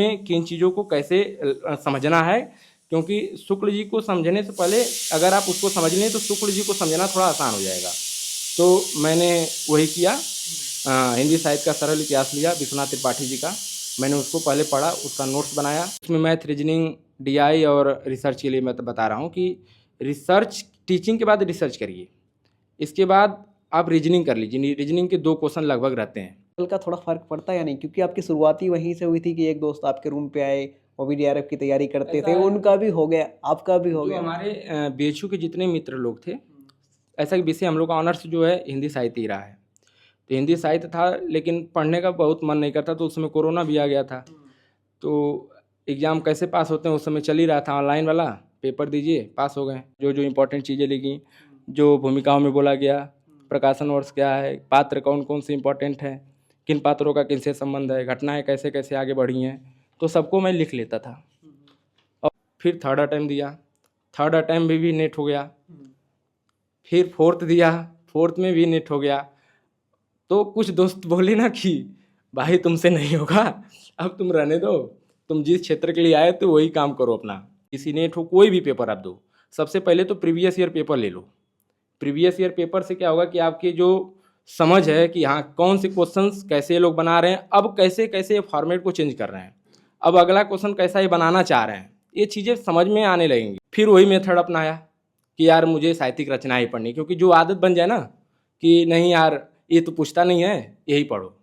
में किन चीज़ों को कैसे समझना है, क्योंकि शुक्ल जी को समझने से पहले अगर आप उसको समझ लें तो शुक्ल जी को समझना थोड़ा आसान हो जाएगा। तो मैंने वही किया, हिंदी साहित्य का सरल इतिहास लिया विश्वनाथ त्रिपाठी जी का, मैंने उसको पहले पढ़ा, उसका नोट्स बनाया। उसमें मैथ, रीजनिंग, डीआई और रिसर्च के लिए मैं तो बता रहा हूँ कि रिसर्च, टीचिंग के बाद रिसर्च करिए, इसके बाद आप रीजनिंग कर लीजिए। रीजनिंग के 2 क्वेश्चन लगभग रहते हैं। का थोड़ा फर्क पड़ता है या नहीं, क्योंकि आपकी शुरुआती वहीं से हुई थी कि एक दोस्त आपके रूम पे आए, वो भी डीआरएफ की तैयारी करते थे, उनका भी हो गया, आपका भी हो जो गया। हमारे बीएचयू के जितने मित्र लोग थे, ऐसा कि विषय हम लोग का ऑनर्स जो है हिंदी साहित्य ही रहा है, तो हिंदी साहित्य था, लेकिन पढ़ने का बहुत मन नहीं करता, तो उस समय कोरोना भी आ गया था। तो एग्ज़ाम कैसे पास होते हैं उस समय चल ही रहा था, ऑनलाइन वाला, पेपर दीजिए पास हो गए। जो जो इम्पोर्टेंट चीज़ें लिखी, जो भूमिकाओं में बोला गया, प्रकाशन वर्ष क्या है, पात्र कौन कौन से इम्पोर्टेंट हैं, किन पात्रों का किनसे संबंध है, घटनाएं कैसे कैसे आगे बढ़ी हैं, तो सबको मैं लिख लेता था। और फिर थर्ड अटैम्प्ट दिया, थर्ड अटैम्प्ट में भी नेट हो गया, फिर फोर्थ दिया, फोर्थ में भी नेट हो गया। तो कुछ दोस्त बोले ना कि भाई तुमसे नहीं होगा, अब तुम रहने दो, तुम जिस क्षेत्र के लिए आए तो वही काम करो अपना। किसी नेट हो, कोई भी पेपर आप दो, सबसे पहले तो प्रीवियस ईयर पेपर ले लो। प्रीवियस ईयर पेपर से क्या होगा कि आपकी जो समझ है कि हाँ कौन से क्वेश्चंस कैसे लोग बना रहे हैं, अब कैसे कैसे फॉर्मेट को चेंज कर रहे हैं, अब अगला क्वेश्चन कैसा ये बनाना चाह रहे हैं, ये चीज़ें समझ में आने लगेंगी। फिर वही मेथड अपनाया कि यार मुझे साहित्यिक रचना ही पढ़नी, क्योंकि जो आदत बन जाए ना कि नहीं यार ये तो पूछता नहीं है, यही पढ़ो,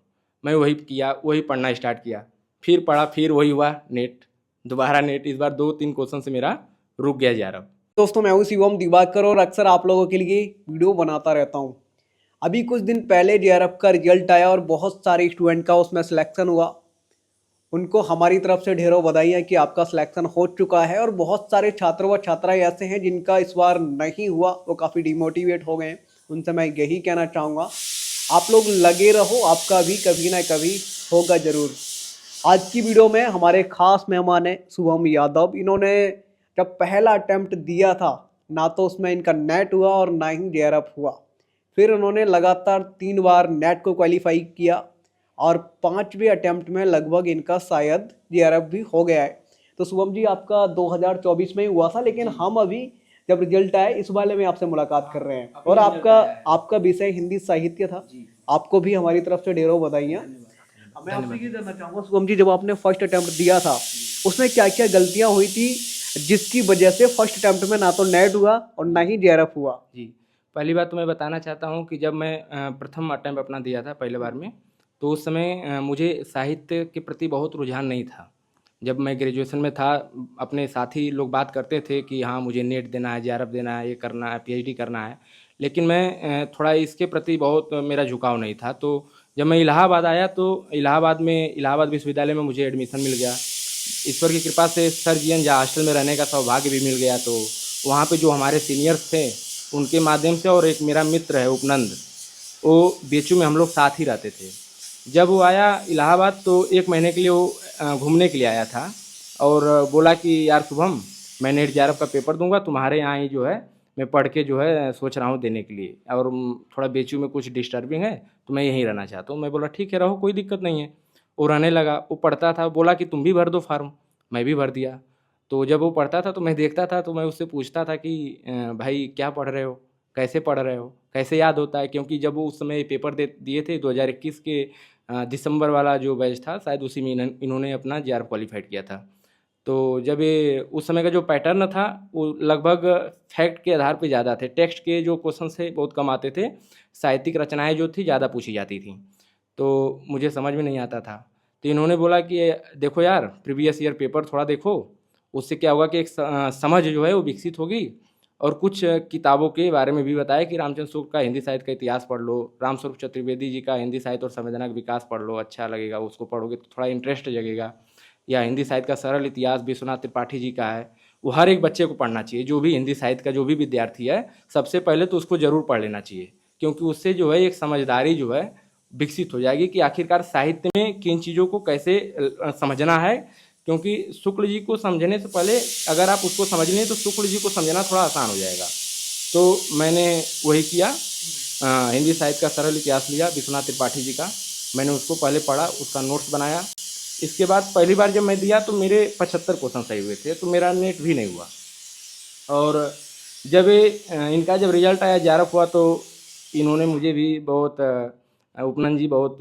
मैं वही किया, वही पढ़ना स्टार्ट किया। फिर पढ़ा, फिर वही हुआ नेट, दोबारा नेट, इस बार 2-3 क्वेश्चन से मेरा रुक गया जा रहा। दोस्तों मैं हूं शिवम दिवाकर और अक्सर आप लोगों के लिए वीडियो बनाता रहता हूं। अभी कुछ दिन पहले डीआरएफ का रिजल्ट आया और बहुत सारे स्टूडेंट का उसमें सिलेक्शन हुआ। उनको हमारी तरफ से ढेरों बधाइयाँ कि आपका सिलेक्शन हो चुका है। और बहुत सारे छात्र व छात्राएं ऐसे हैं जिनका इस बार नहीं हुआ, वो काफ़ी डिमोटिवेट हो गए हैं। उनसे मैं यही कहना चाहूँगा, आप लोग लगे रहो, आपका भी कभी ना कभी होगा ज़रूर। आज की वीडियो में हमारे खास मेहमान हैं शुभम यादव। इन्होंने जब पहला अटेम्प्ट दिया था, ना तो उसमें इनका नेट हुआ और ना ही डीआरएफ हुआ। फिर उन्होंने लगातार 3 बार नेट को क्वालिफाई किया और 5वें अटेम्प्ट में लगभग इनका शायद डीआरएफ भी हो गया है। तो शुभम जी, आपका 2024 में ही हुआ था, लेकिन हम अभी जब रिजल्ट आए इस वाले में आपसे मुलाकात कर रहे हैं। और आपका विषय हिंदी साहित्य था। आपको भी हमारी तरफ से ढेरों बधाइयाँ। मैं आपसे ये जानना चाहूँगा शुभम जी, जब आपने फर्स्ट अटेम्प्ट दिया था उसमें क्या क्या गलतियाँ हुई थी जिसकी वजह से फर्स्ट अटेम्प्ट में ना तो नेट हुआ और ना ही डीआरएफ हुआ? जी, पहली बात तो मैं बताना चाहता हूँ कि जब मैं प्रथम अटेम्प्ट अपना दिया था पहले बार में, तो उस समय मुझे साहित्य के प्रति बहुत रुझान नहीं था। जब मैं ग्रेजुएशन में था, अपने साथी लोग बात करते थे कि हाँ मुझे नेट देना है, जेआरएफ देना है, ये करना है, पीएचडी करना है, लेकिन मैं थोड़ा इसके प्रति बहुत मेरा झुकाव नहीं था। तो जब मैं इलाहाबाद आया तो इलाहाबाद विश्वविद्यालय में मुझे एडमिशन मिल गया। ईश्वर की कृपा से सर जीएन जहाँ हॉस्टल में रहने का सौभाग्य भी मिल गया। तो वहाँ पे जो हमारे सीनियर्स थे उनके माध्यम से, और एक मेरा मित्र है उपनंद, वो बीएचयू में हम लोग साथ ही रहते थे। जब वो आया इलाहाबाद तो 1 महीने के लिए वो घूमने के लिए आया था और बोला कि यार शुभम, मैं नेट जेआरएफ का पेपर दूंगा, तुम्हारे यहाँ ही जो है मैं पढ़ के जो है सोच रहा हूँ देने के लिए, और थोड़ा बीएचयू में कुछ डिस्टर्बिंग है तो मैं यहीं रहना चाहता हूँ। मैं बोला ठीक है रहो, कोई दिक्कत नहीं है। वो रहने लगा, वो पढ़ता था, बोला कि तुम भी भर दो फार्म, मैं भी भर दिया। तो जब वो पढ़ता था तो मैं देखता था, तो मैं उससे पूछता था कि भाई क्या पढ़ रहे हो, कैसे पढ़ रहे हो, कैसे याद होता है, क्योंकि जब वो उस समय पेपर दे दिए थे 2021 के दिसंबर वाला जो बैच था, शायद उसी में इन्होंने अपना जेआरएफ क्वालिफाइड किया था। तो जब ये उस समय का जो पैटर्न था वो लगभग फैक्ट के आधार पे ज़्यादा थे, टेक्स्ट के जो क्वेश्चन थे बहुत कम आते थे, साहित्यिक रचनाएं जो थी ज़्यादा पूछी जाती थी, तो मुझे समझ में नहीं आता था। तो इन्होंने बोला कि देखो यार प्रीवियस ईयर पेपर थोड़ा देखो, उससे क्या होगा कि एक समझ जो है वो विकसित होगी। और कुछ किताबों के बारे में भी बताया कि रामचंद्र शुक्ल का हिंदी साहित्य का इतिहास पढ़ लो, रामस्वरूप चतुर्वेदी जी का हिंदी साहित्य और संवेदना का विकास पढ़ लो, अच्छा लगेगा, उसको पढ़ोगे तो थोड़ा इंटरेस्ट जगेगा। या हिंदी साहित्य का सरल इतिहास विश्वनाथ त्रिपाठी जी का है, वो हर एक बच्चे को पढ़ना चाहिए। जो भी हिंदी साहित्य का जो भी विद्यार्थी है, सबसे पहले तो उसको ज़रूर पढ़ लेना चाहिए, क्योंकि उससे जो है एक समझदारी जो है विकसित हो जाएगी कि आखिरकार साहित्य में किन चीज़ों को कैसे समझना है। क्योंकि शुक्ल जी को समझने से पहले अगर आप उसको समझ लें तो शुक्ल जी को समझना थोड़ा आसान हो जाएगा। तो मैंने वही किया, हिंदी साहित्य का सरल इतिहास लिया विश्वनाथ त्रिपाठी जी का, मैंने उसको पहले पढ़ा, उसका नोट्स बनाया, इसके बाद पहली बार जब मैं दिया तो मेरे 75 क्वेश्चन सही हुए थे, तो मेरा नेट भी नहीं हुआ। और जब इनका जब रिजल्ट आया, जेआरएफ हुआ, तो इन्होंने मुझे भी बहुत उपनंद जी बहुत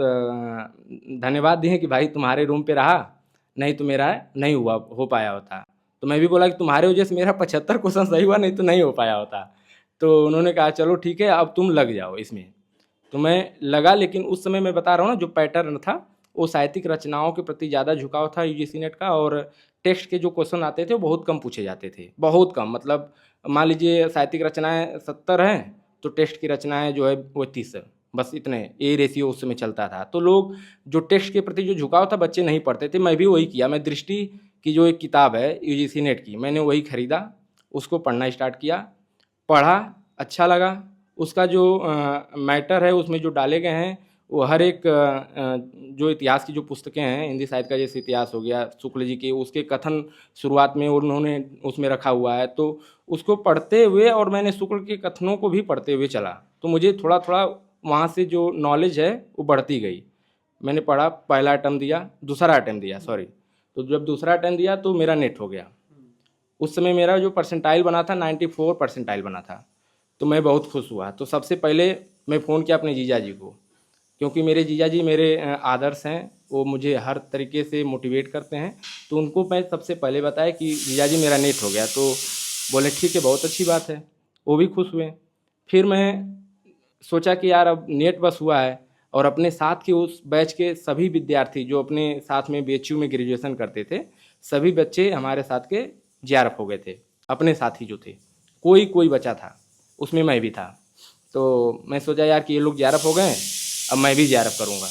धन्यवाद दिए कि भाई तुम्हारे रूम पे रहा, नहीं तो मेरा नहीं हुआ हो पाया होता। तो मैं भी बोला कि तुम्हारे वजह से मेरा 75 क्वेश्चन सही हुआ, नहीं तो नहीं हो पाया होता। तो उन्होंने कहा चलो ठीक है, अब तुम लग जाओ इसमें। तो मैं लगा, लेकिन उस समय मैं बता रहा हूँ ना, जो पैटर्न था वो साहित्यिक रचनाओं के प्रति ज़्यादा झुकाव था यूजीसी नेट का, और टेक्स्ट के जो क्वेश्चन आते थे वो बहुत कम पूछे जाते थे, बहुत कम। मतलब मान लीजिए साहित्यिक रचनाएं 70 हैं, तो टेक्स्ट की रचनाएं जो है वो 30 है, बस इतने, ये रेशियो उस समय चलता था। तो लोग जो टेक्स्ट के प्रति जो झुकाव था, बच्चे नहीं पढ़ते थे। मैं भी वही किया, मैं दृष्टि की जो एक किताब है यूजीसी नेट की, मैंने वही खरीदा, उसको पढ़ना स्टार्ट किया, पढ़ा, अच्छा लगा। उसका जो मैटर है उसमें जो डाले गए हैं वो हर एक जो इतिहास की जो पुस्तकें हैं हिंदी साहित्य का, जैसे इतिहास हो गया शुक्ल जी के, उसके कथन शुरुआत में उन्होंने उसमें रखा हुआ है। तो उसको पढ़ते हुए, और मैंने शुक्ल के कथनों को भी पढ़ते हुए चला, तो मुझे थोड़ा थोड़ा वहाँ से जो नॉलेज है वो बढ़ती गई। मैंने पढ़ा, पहला अटैम्प्ट दिया, दूसरा अटैम्प्ट दिया, सॉरी। तो जब दूसरा अटैम्प्ट दिया तो मेरा नेट हो गया। उस समय मेरा जो परसेंटाइल बना था 94 परसेंटाइल बना था, तो मैं बहुत खुश हुआ। तो सबसे पहले मैं फ़ोन किया अपने जीजा जी को, क्योंकि मेरे जीजा जी मेरे आदर्श हैं, वो मुझे हर तरीके से मोटिवेट करते हैं। तो उनको मैं सबसे पहले बताया कि जीजा जी मेरा नेट हो गया। तो बोले ठीक है, बहुत अच्छी बात है, वो भी खुश हुए। फिर मैं सोचा कि यार अब नेट बस हुआ है, और अपने साथ के उस बैच के सभी विद्यार्थी जो अपने साथ में बीएचयू में ग्रेजुएशन करते थे, सभी बच्चे हमारे साथ के जेआरएफ हो गए थे। अपने साथी जो थे, कोई कोई बचा था, उसमें मैं भी था। तो मैं सोचा यार कि ये लोग जेआरएफ हो गए, अब मैं भी जेआरएफ करूँगा।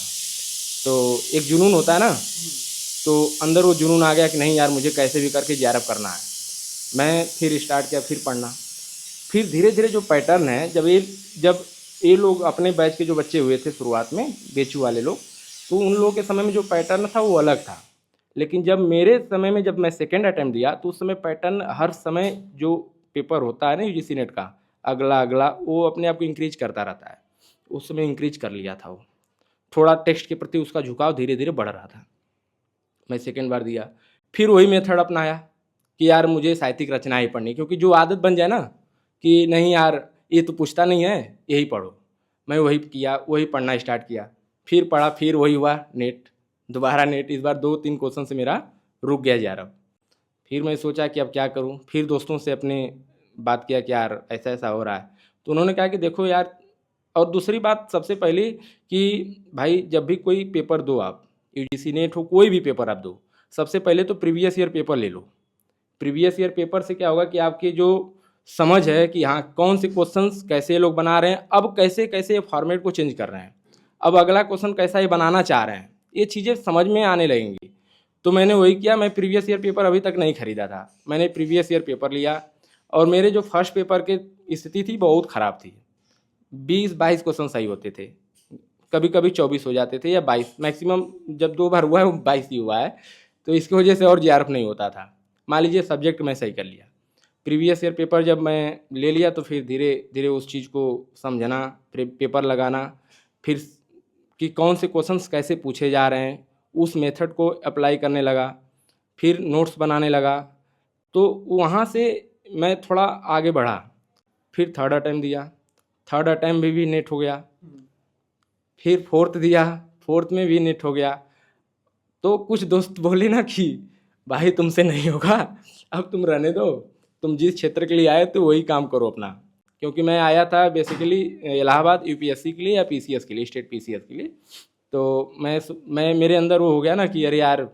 तो एक जुनून होता है ना, तो अंदर वो जुनून आ गया कि नहीं यार, मुझे कैसे भी करके जेआरएफ करना है। मैं फिर स्टार्ट किया, फिर पढ़ना। फिर धीरे धीरे जो पैटर्न है, जब ये लोग अपने बैच के जो बच्चे हुए थे शुरुआत में, बेचू वाले लोग, तो उन लोगों के समय में जो पैटर्न था वो अलग था। लेकिन जब मेरे समय में, जब मैं सेकेंड अटैम्प्ट दिया, तो उस समय पैटर्न हर समय जो पेपर होता है ना यूजीसी नेट का, अगला अगला वो अपने आप को इंक्रीज करता रहता है। उस समय इंक्रीज कर लिया था वो, थोड़ा टेक्स्ट के प्रति उसका झुकाव धीरे धीरे बढ़ रहा था। मैं सेकेंड बार दिया, फिर वही मेथड अपनाया कि यार मुझे साहित्यिक रचनाएं पढ़नी, क्योंकि जो आदत बन जाए ना कि नहीं यार ये तो पूछता नहीं है, यही पढ़ो, मैं वही किया, वही पढ़ना स्टार्ट किया। फिर पढ़ा, फिर वही हुआ नेट, दोबारा नेट। इस बार 2-3 क्वेश्चन से मेरा रुक गया जा रहा। फिर मैं सोचा कि अब क्या करूं। फिर दोस्तों से अपने बात किया कि यार ऐसा ऐसा हो रहा है। तो उन्होंने कहा कि देखो यार, और दूसरी बात सबसे पहले कि भाई जब भी कोई पेपर दो आप, यूजीसी नेट हो, कोई भी पेपर आप दो, सबसे पहले तो प्रीवियस ईयर पेपर ले लो। प्रीवियस ईयर पेपर से क्या होगा कि आपकी जो समझ है कि हाँ कौन से क्वेश्चंस कैसे लोग बना रहे हैं, अब कैसे कैसे फॉर्मेट को चेंज कर रहे हैं, अब अगला क्वेश्चन कैसा ये बनाना चाह रहे हैं, ये चीज़ें समझ में आने लगेंगी। तो मैंने वही किया। मैं प्रीवियस ईयर पेपर अभी तक नहीं खरीदा था, मैंने प्रीवियस ईयर पेपर लिया, और मेरे जो फर्स्ट पेपर की स्थिति थी बहुत ख़राब थी। 20-22 क्वेश्चन सही होते थे, कभी कभी 24 हो जाते थे, या 22 मैक्सिमम। जब 2 बार हुआ है वो 22 ही हुआ है। तो इसकी वजह से और जेआरएफ नहीं होता था। मान लीजिए सब्जेक्ट मैं सही कर लिया, प्रीवियस ईयर पेपर जब मैं ले लिया, तो फिर धीरे धीरे उस चीज़ को समझना, फिर पेपर लगाना, फिर कि कौन से क्वेश्चंस कैसे पूछे जा रहे हैं, उस मेथड को अप्लाई करने लगा, फिर नोट्स बनाने लगा। तो वहाँ से मैं थोड़ा आगे बढ़ा। फिर थर्ड अटैम्प्ट दिया, थर्ड अटैम्प्ट में भी नेट हो गया। फिर फोर्थ दिया, फोर्थ में भी नेट हो गया। तो कुछ दोस्त बोले ना कि भाई तुमसे नहीं होगा, अब तुम रहने दो, तुम जिस क्षेत्र के लिए आए तो वही काम करो अपना। क्योंकि मैं आया था बेसिकली इलाहाबाद यूपीएससी के लिए या पीसीएस के लिए, स्टेट पीसीएस के लिए। तो मैं मेरे अंदर वो हो गया ना कि अरे यार,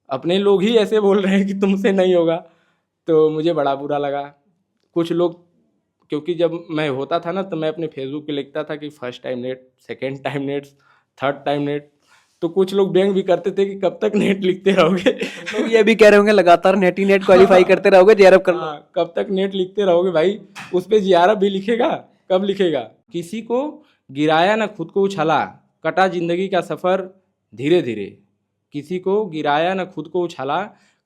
अपने लोग ही ऐसे बोल रहे हैं कि तुमसे नहीं होगा, तो मुझे बड़ा बुरा लगा। कुछ लोग, क्योंकि जब मैं होता था ना तो मैं अपने फेसबुक पे लिखता था कि first time net, second time net, third time net. तो कुछ लोग व्यंग भी करते थे कि कब तक नेट लिखते रहोगे। लोग ये भी कह रहे होंगे लगातार नेट ही नेट क्वालिफाई करते रहोगे, जेआरएफ कर लो। हाँ, कब तक नेट लिखते रहोगे भाई, उस पे जेआरएफ भी लिखेगा, कब लिखेगा। किसी को गिराया ना खुद को उछाला, कटा जिंदगी का सफ़र धीरे धीरे। किसी को गिराया ना खुद को उछाला,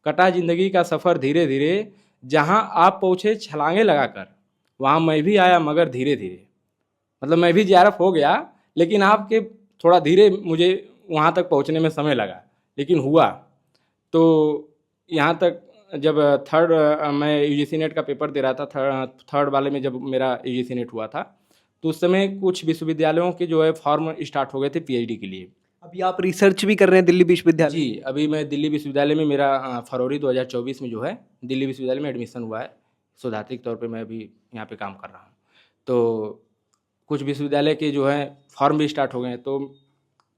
कटा जिंदगी का सफ़र धीरे धीरे। जहाँ आप पहुँचे छलांगे लगाकर, वहाँ मैं भी आया मगर धीरे धीरे। मतलब मैं भी जेआरएफ हो गया, लेकिन आपके थोड़ा धीरे मुझे वहाँ तक पहुँचने में समय लगा। लेकिन हुआ। तो यहाँ तक जब थर्ड मैं यूजीसी नेट का पेपर दे रहा था, थर्ड वाले में जब मेरा यूजीसी नेट हुआ था, तो उस समय कुछ विश्वविद्यालयों के जो है फॉर्म स्टार्ट हो गए थे पीएचडी के लिए। अभी आप रिसर्च भी कर रहे हैं दिल्ली विश्वविद्यालय? जी, अभी मैं दिल्ली विश्वविद्यालय में, मेरा फरवरी 2024 में जो है दिल्ली विश्वविद्यालय में एडमिशन हुआ है। सैद्धांतिक तौर पे मैं अभी यहाँ पे काम कर रहा हूँ। तो कुछ विश्वविद्यालय के जो है फॉर्म भी स्टार्ट हो गए हैं, तो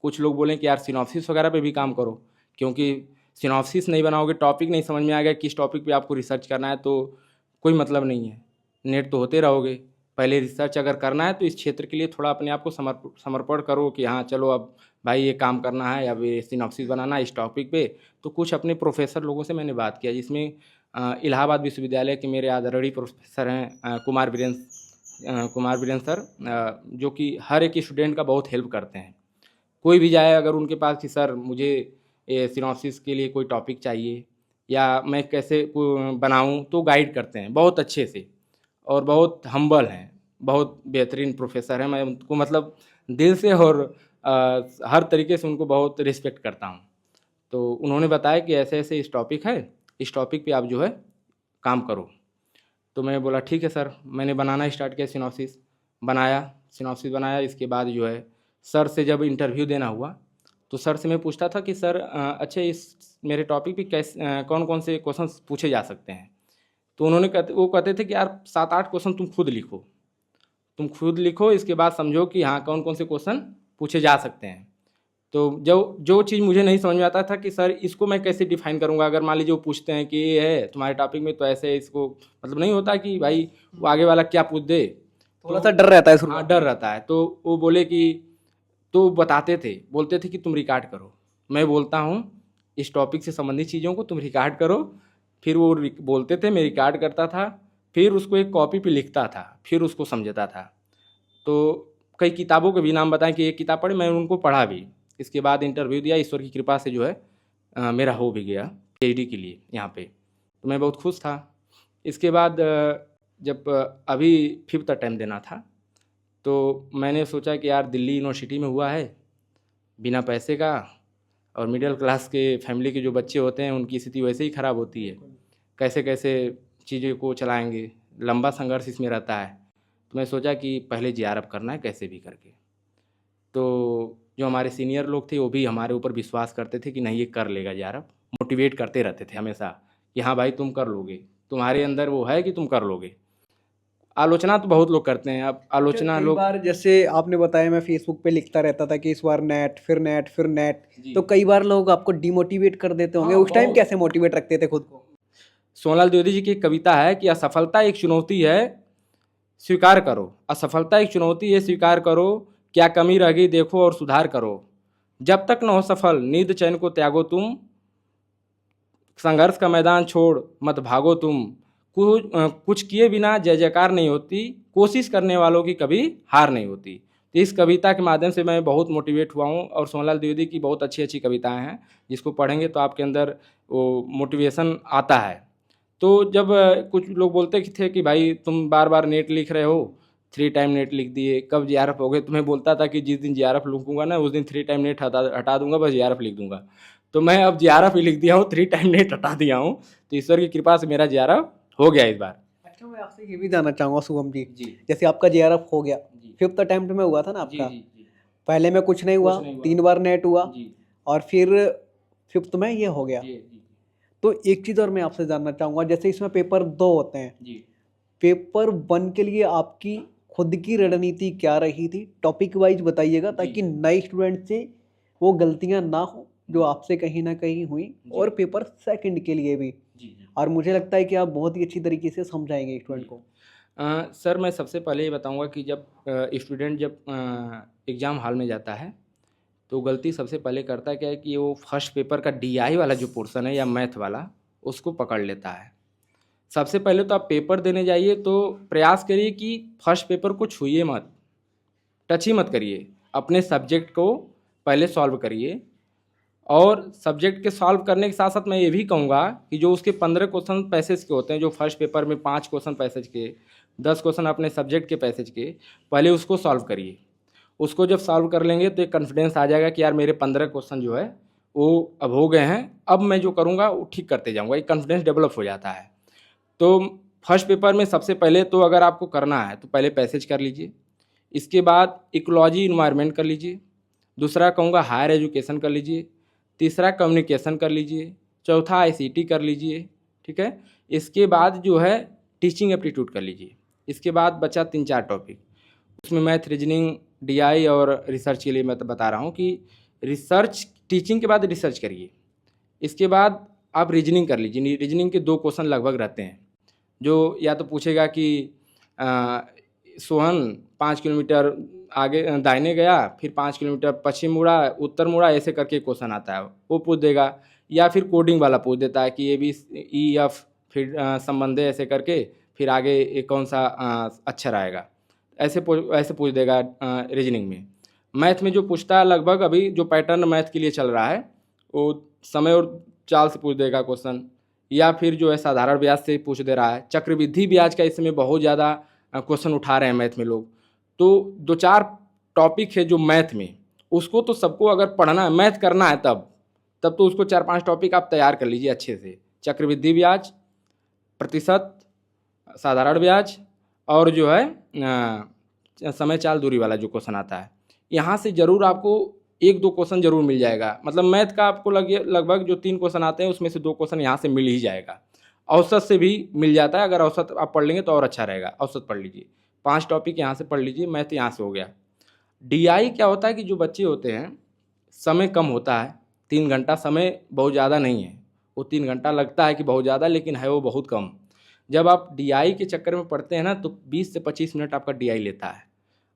कुछ लोग बोलें कि यार सिनॉप्सिस वगैरह पे भी काम करो, क्योंकि सिनॉप्सिस नहीं बनाओगे, टॉपिक नहीं समझ में आ गया किस टॉपिक पे आपको रिसर्च करना है, तो कोई मतलब नहीं है। नेट तो होते रहोगे, पहले रिसर्च अगर करना है तो इस क्षेत्र के लिए थोड़ा अपने आप को समर्पण करो कि हाँ चलो अब भाई ये काम करना है, अब ये सिनॉप्सिस बनाना है इस टॉपिक पे। तो कुछ अपने प्रोफेसर लोगों से मैंने बात किया, जिसमें इलाहाबाद विश्वविद्यालय के मेरे आदरणीय प्रोफेसर हैं कुमार वीरेंद्र सर, जो कि हर एक स्टूडेंट का बहुत हेल्प करते हैं। कोई भी जाए अगर उनके पास कि सर मुझे सिनॉप्सिस के लिए कोई टॉपिक चाहिए या मैं कैसे बनाऊं, तो गाइड करते हैं बहुत अच्छे से, और बहुत हम्बल हैं, बहुत बेहतरीन प्रोफेसर हैं। मैं उनको मतलब दिल से और हर तरीके से उनको बहुत रिस्पेक्ट करता हूं। तो उन्होंने बताया कि ऐसे ऐसे इस टॉपिक है, इस टॉपिक पे आप जो है काम करो। तो मैं बोला ठीक है सर। मैंने बनाना स्टार्ट किया, सिनॉप्सिस बनाया। इसके बाद जो है सर से जब इंटरव्यू देना हुआ, तो सर से मैं पूछता था कि सर अच्छा इस मेरे टॉपिक पे कैसे कौन कौन से क्वेश्चन पूछे जा सकते हैं। तो वो कहते थे कि यार 7-8 क्वेश्चन तुम खुद लिखो, इसके बाद समझो कि हाँ कौन कौन से क्वेश्चन पूछे जा सकते हैं। तो जो चीज़ मुझे नहीं समझ में आता था कि सर इसको मैं कैसे डिफाइन करूँगा, अगर मान लीजिए वो पूछते हैं कि ये है तुम्हारे टॉपिक में तो ऐसे, इसको मतलब नहीं होता कि भाई वो आगे वाला क्या पूछ दे, थोड़ा सा डर रहता है हाँ डर रहता है। तो वो बोले कि, तो बोलते थे कि तुम रिकॉर्ड करो। मैं बोलता हूँ इस टॉपिक से संबंधित चीज़ों को तुम रिकॉर्ड करो। फिर वो बोलते थे, मैं रिकॉर्ड करता था, फिर उसको एक कॉपी पे लिखता था, फिर उसको समझता था। तो कई किताबों के भी नाम बताएं कि एक किताब पढ़ी, मैंने उनको पढ़ा भी। इसके बाद इंटरव्यू दिया, ईश्वर की कृपा से जो है मेरा हो भी गया पीएचडी के लिए यहाँ पे। तो मैं बहुत खुश था। इसके बाद जब अभी 5th अटेम्प्ट देना था, तो मैंने सोचा कि यार दिल्ली यूनिवर्सिटी में हुआ है बिना पैसे का, और मिडिल क्लास के फैमिली के जो बच्चे होते हैं उनकी स्थिति वैसे ही ख़राब होती है, कैसे कैसे चीज़ों को चलाएंगे, लंबा संघर्ष इसमें रहता है। तो मैं सोचा कि पहले जेआरएफ करना है कैसे भी करके। तो जो हमारे सीनियर लोग थे वो भी हमारे ऊपर विश्वास करते थे कि नहीं ये कर लेगा जेआरएफ, मोटिवेट करते रहते थे हमेशा कि हाँ भाई तुम कर लोगे, तुम्हारे अंदर वो है कि तुम कर लोगे। आलोचना तो बहुत लोग करते हैं, अब आलोचना कई लोग, बार जैसे आपने बताया मैं फेसबुक पे लिखता रहता था कि इस बार नेट फिर नेट फिर नेट, जी। तो कई बार लोग आपको डिमोटिवेट कर देते होंगे, हाँ, उस टाइम बहुत। कैसे मोटिवेट रखते थे खुद को? सोनलाल द्विवेदी जी की एक कविता है कि असफलता एक चुनौती है स्वीकार करो, असफलता एक चुनौती है स्वीकार करो, क्या कमी रह गई देखो और सुधार करो, जब तक न हो सफल नींद चैन को त्यागो तुम, संघर्ष का मैदान छोड़ मत भागो तुम, कुछ किए बिना जय जयकार नहीं होती, कोशिश करने वालों की कभी हार नहीं होती। तो इस कविता के माध्यम से मैं बहुत मोटिवेट हुआ हूँ, और सोनलाल द्विवेदी की बहुत अच्छी अच्छी कविताएं हैं जिसको पढ़ेंगे तो आपके अंदर वो मोटिवेशन आता है। तो जब कुछ लोग बोलते थे कि भाई तुम बार बार नेट लिख रहे हो, 3 टाइम नेट लिख दिए, कब जेआरएफ हो गए, तो मैं बोलता था कि जिस दिन जेआरएफ लिखूंगा ना उस दिन 3 टाइम नेट हटा दूंगा, बस जेआरएफ लिख दूंगा। तो मैं अब जेआरएफ ही लिख दिया हूँ, 3 टाइम नेट हटा दिया हूँ। तो ईश्वर की कृपा से मेरा जेआरएफ हो गया इस बार। अच्छा, मैं आपसे ये भी जानना चाहूंगा शुभम जी, जी जैसे आपका जेआरएफ हो गया, जी 5th अटेम्प्ट में हुआ था ना जी आपका, जी जी पहले में कुछ नहीं हुआ, कुछ नहीं हुआ। 3 बार नेट हुआ जी और फिर 5th में ये हो गया। जी जी तो एक चीज़ और मैं आपसे जानना चाहूँगा, जैसे इसमें पेपर 2 होते हैं, जी। पेपर 1 के लिए आपकी खुद की रणनीति क्या रही थी? टॉपिक वाइज बताइएगा ताकि नए स्टूडेंट से वो गलतियाँ ना हो जो आपसे कहीं ना कहीं हुई, और पेपर 2 के लिए भी। जी और मुझे लगता है कि आप बहुत ही अच्छी तरीके से समझाएंगे स्टूडेंट को। सर मैं सबसे पहले ये बताऊंगा कि जब स्टूडेंट जब एग्ज़ाम हॉल में जाता है तो गलती सबसे पहले करता है क्या है कि वो फर्स्ट पेपर का डीआई वाला जो पोर्शन है या मैथ वाला उसको पकड़ लेता है। सबसे पहले तो आप पेपर देने जाइए तो प्रयास करिए कि फर्स्ट पेपर को छूइए मत, टच ही मत करिए, अपने सब्जेक्ट को पहले सॉल्व करिए। और सब्जेक्ट के सॉल्व करने के साथ साथ मैं ये भी कहूँगा कि जो उसके 15 क्वेश्चन पैसेज के होते हैं, जो फर्स्ट पेपर में 5 क्वेश्चन पैसेज के, 10 क्वेश्चन अपने सब्जेक्ट के पैसेज के, पहले उसको सॉल्व करिए। उसको जब सॉल्व कर लेंगे तो एक कॉन्फिडेंस आ जाएगा कि यार मेरे 15 क्वेश्चन जो है वो अब हो गए हैं, अब मैं जो करूँगा वो ठीक करते जाऊँगा, एक कॉन्फिडेंस डेवलप हो जाता है। तो फर्स्ट पेपर में सबसे पहले तो अगर आपको करना है तो पहले पैसेज कर लीजिए, इसके बाद इकोलॉजी इन्वायरमेंट कर लीजिए, दूसरा कहूँगा हायर एजुकेशन कर लीजिए, तीसरा कम्युनिकेशन कर लीजिए, चौथा आईसीटी कर लीजिए, ठीक है। इसके बाद जो है टीचिंग एप्टीट्यूड कर लीजिए। इसके बाद बचा 3-4 टॉपिक, उसमें मैथ, रीजनिंग, डीआई और रिसर्च के लिए मैं तो बता रहा हूँ कि रिसर्च, टीचिंग के बाद रिसर्च करिए। इसके बाद आप रीजनिंग कर लीजिए। रीजनिंग के 2 क्वेश्चन लगभग रहते हैं, जो या तो पूछेगा कि सोहन 5 किलोमीटर आगे दाहिने गया, फिर 5 किलोमीटर पश्चिम मुड़ा, उत्तर मुड़ा, ऐसे करके क्वेश्चन आता है, वो पूछ देगा। या फिर कोडिंग वाला पूछ देता है कि ABCEF फिर संबंध ऐसे करके फिर आगे कौन सा अक्षर आएगा, ऐसे पूछ देगा रीजनिंग में। मैथ में जो पूछता है लगभग अभी जो पैटर्न मैथ के लिए चल रहा है, वो समय और चाल से पूछ देगा क्वेश्चन, या फिर जो है साधारण ब्याज से पूछ दे रहा है। चक्रवृद्धि ब्याज का इस समय बहुत ज़्यादा क्वेश्चन उठा रहे हैं मैथ में लोग। तो 2-4 टॉपिक है जो मैथ में, उसको तो सबको अगर पढ़ना है, मैथ करना है, तब तो उसको 4-5 टॉपिक आप तैयार कर लीजिए अच्छे से। चक्रवृद्धि ब्याज, प्रतिशत, साधारण ब्याज और जो है समय चाल दूरी वाला जो क्वेश्चन आता है, यहाँ से ज़रूर आपको 1-2 क्वेश्चन जरूर मिल जाएगा। मतलब मैथ का आपको लगभग जो 3 क्वेश्चन आते हैं उसमें से 2 क्वेश्चन यहाँ से मिल ही जाएगा। औसत से भी मिल जाता है, अगर औसत आप पढ़ लेंगे तो और अच्छा रहेगा। औसत पढ़ लीजिए, 5 टॉपिक यहाँ से पढ़ लीजिए, मैथ यहाँ से हो गया। डीआई क्या होता है कि जो बच्चे होते हैं, समय कम होता है, 3 घंटा समय बहुत ज़्यादा नहीं है। वो 3 घंटा लगता है कि बहुत ज़्यादा, लेकिन है वो बहुत कम। जब आप डीआई के चक्कर में पढ़ते हैं ना, तो 20 से 25 मिनट आपका डीआई लेता है।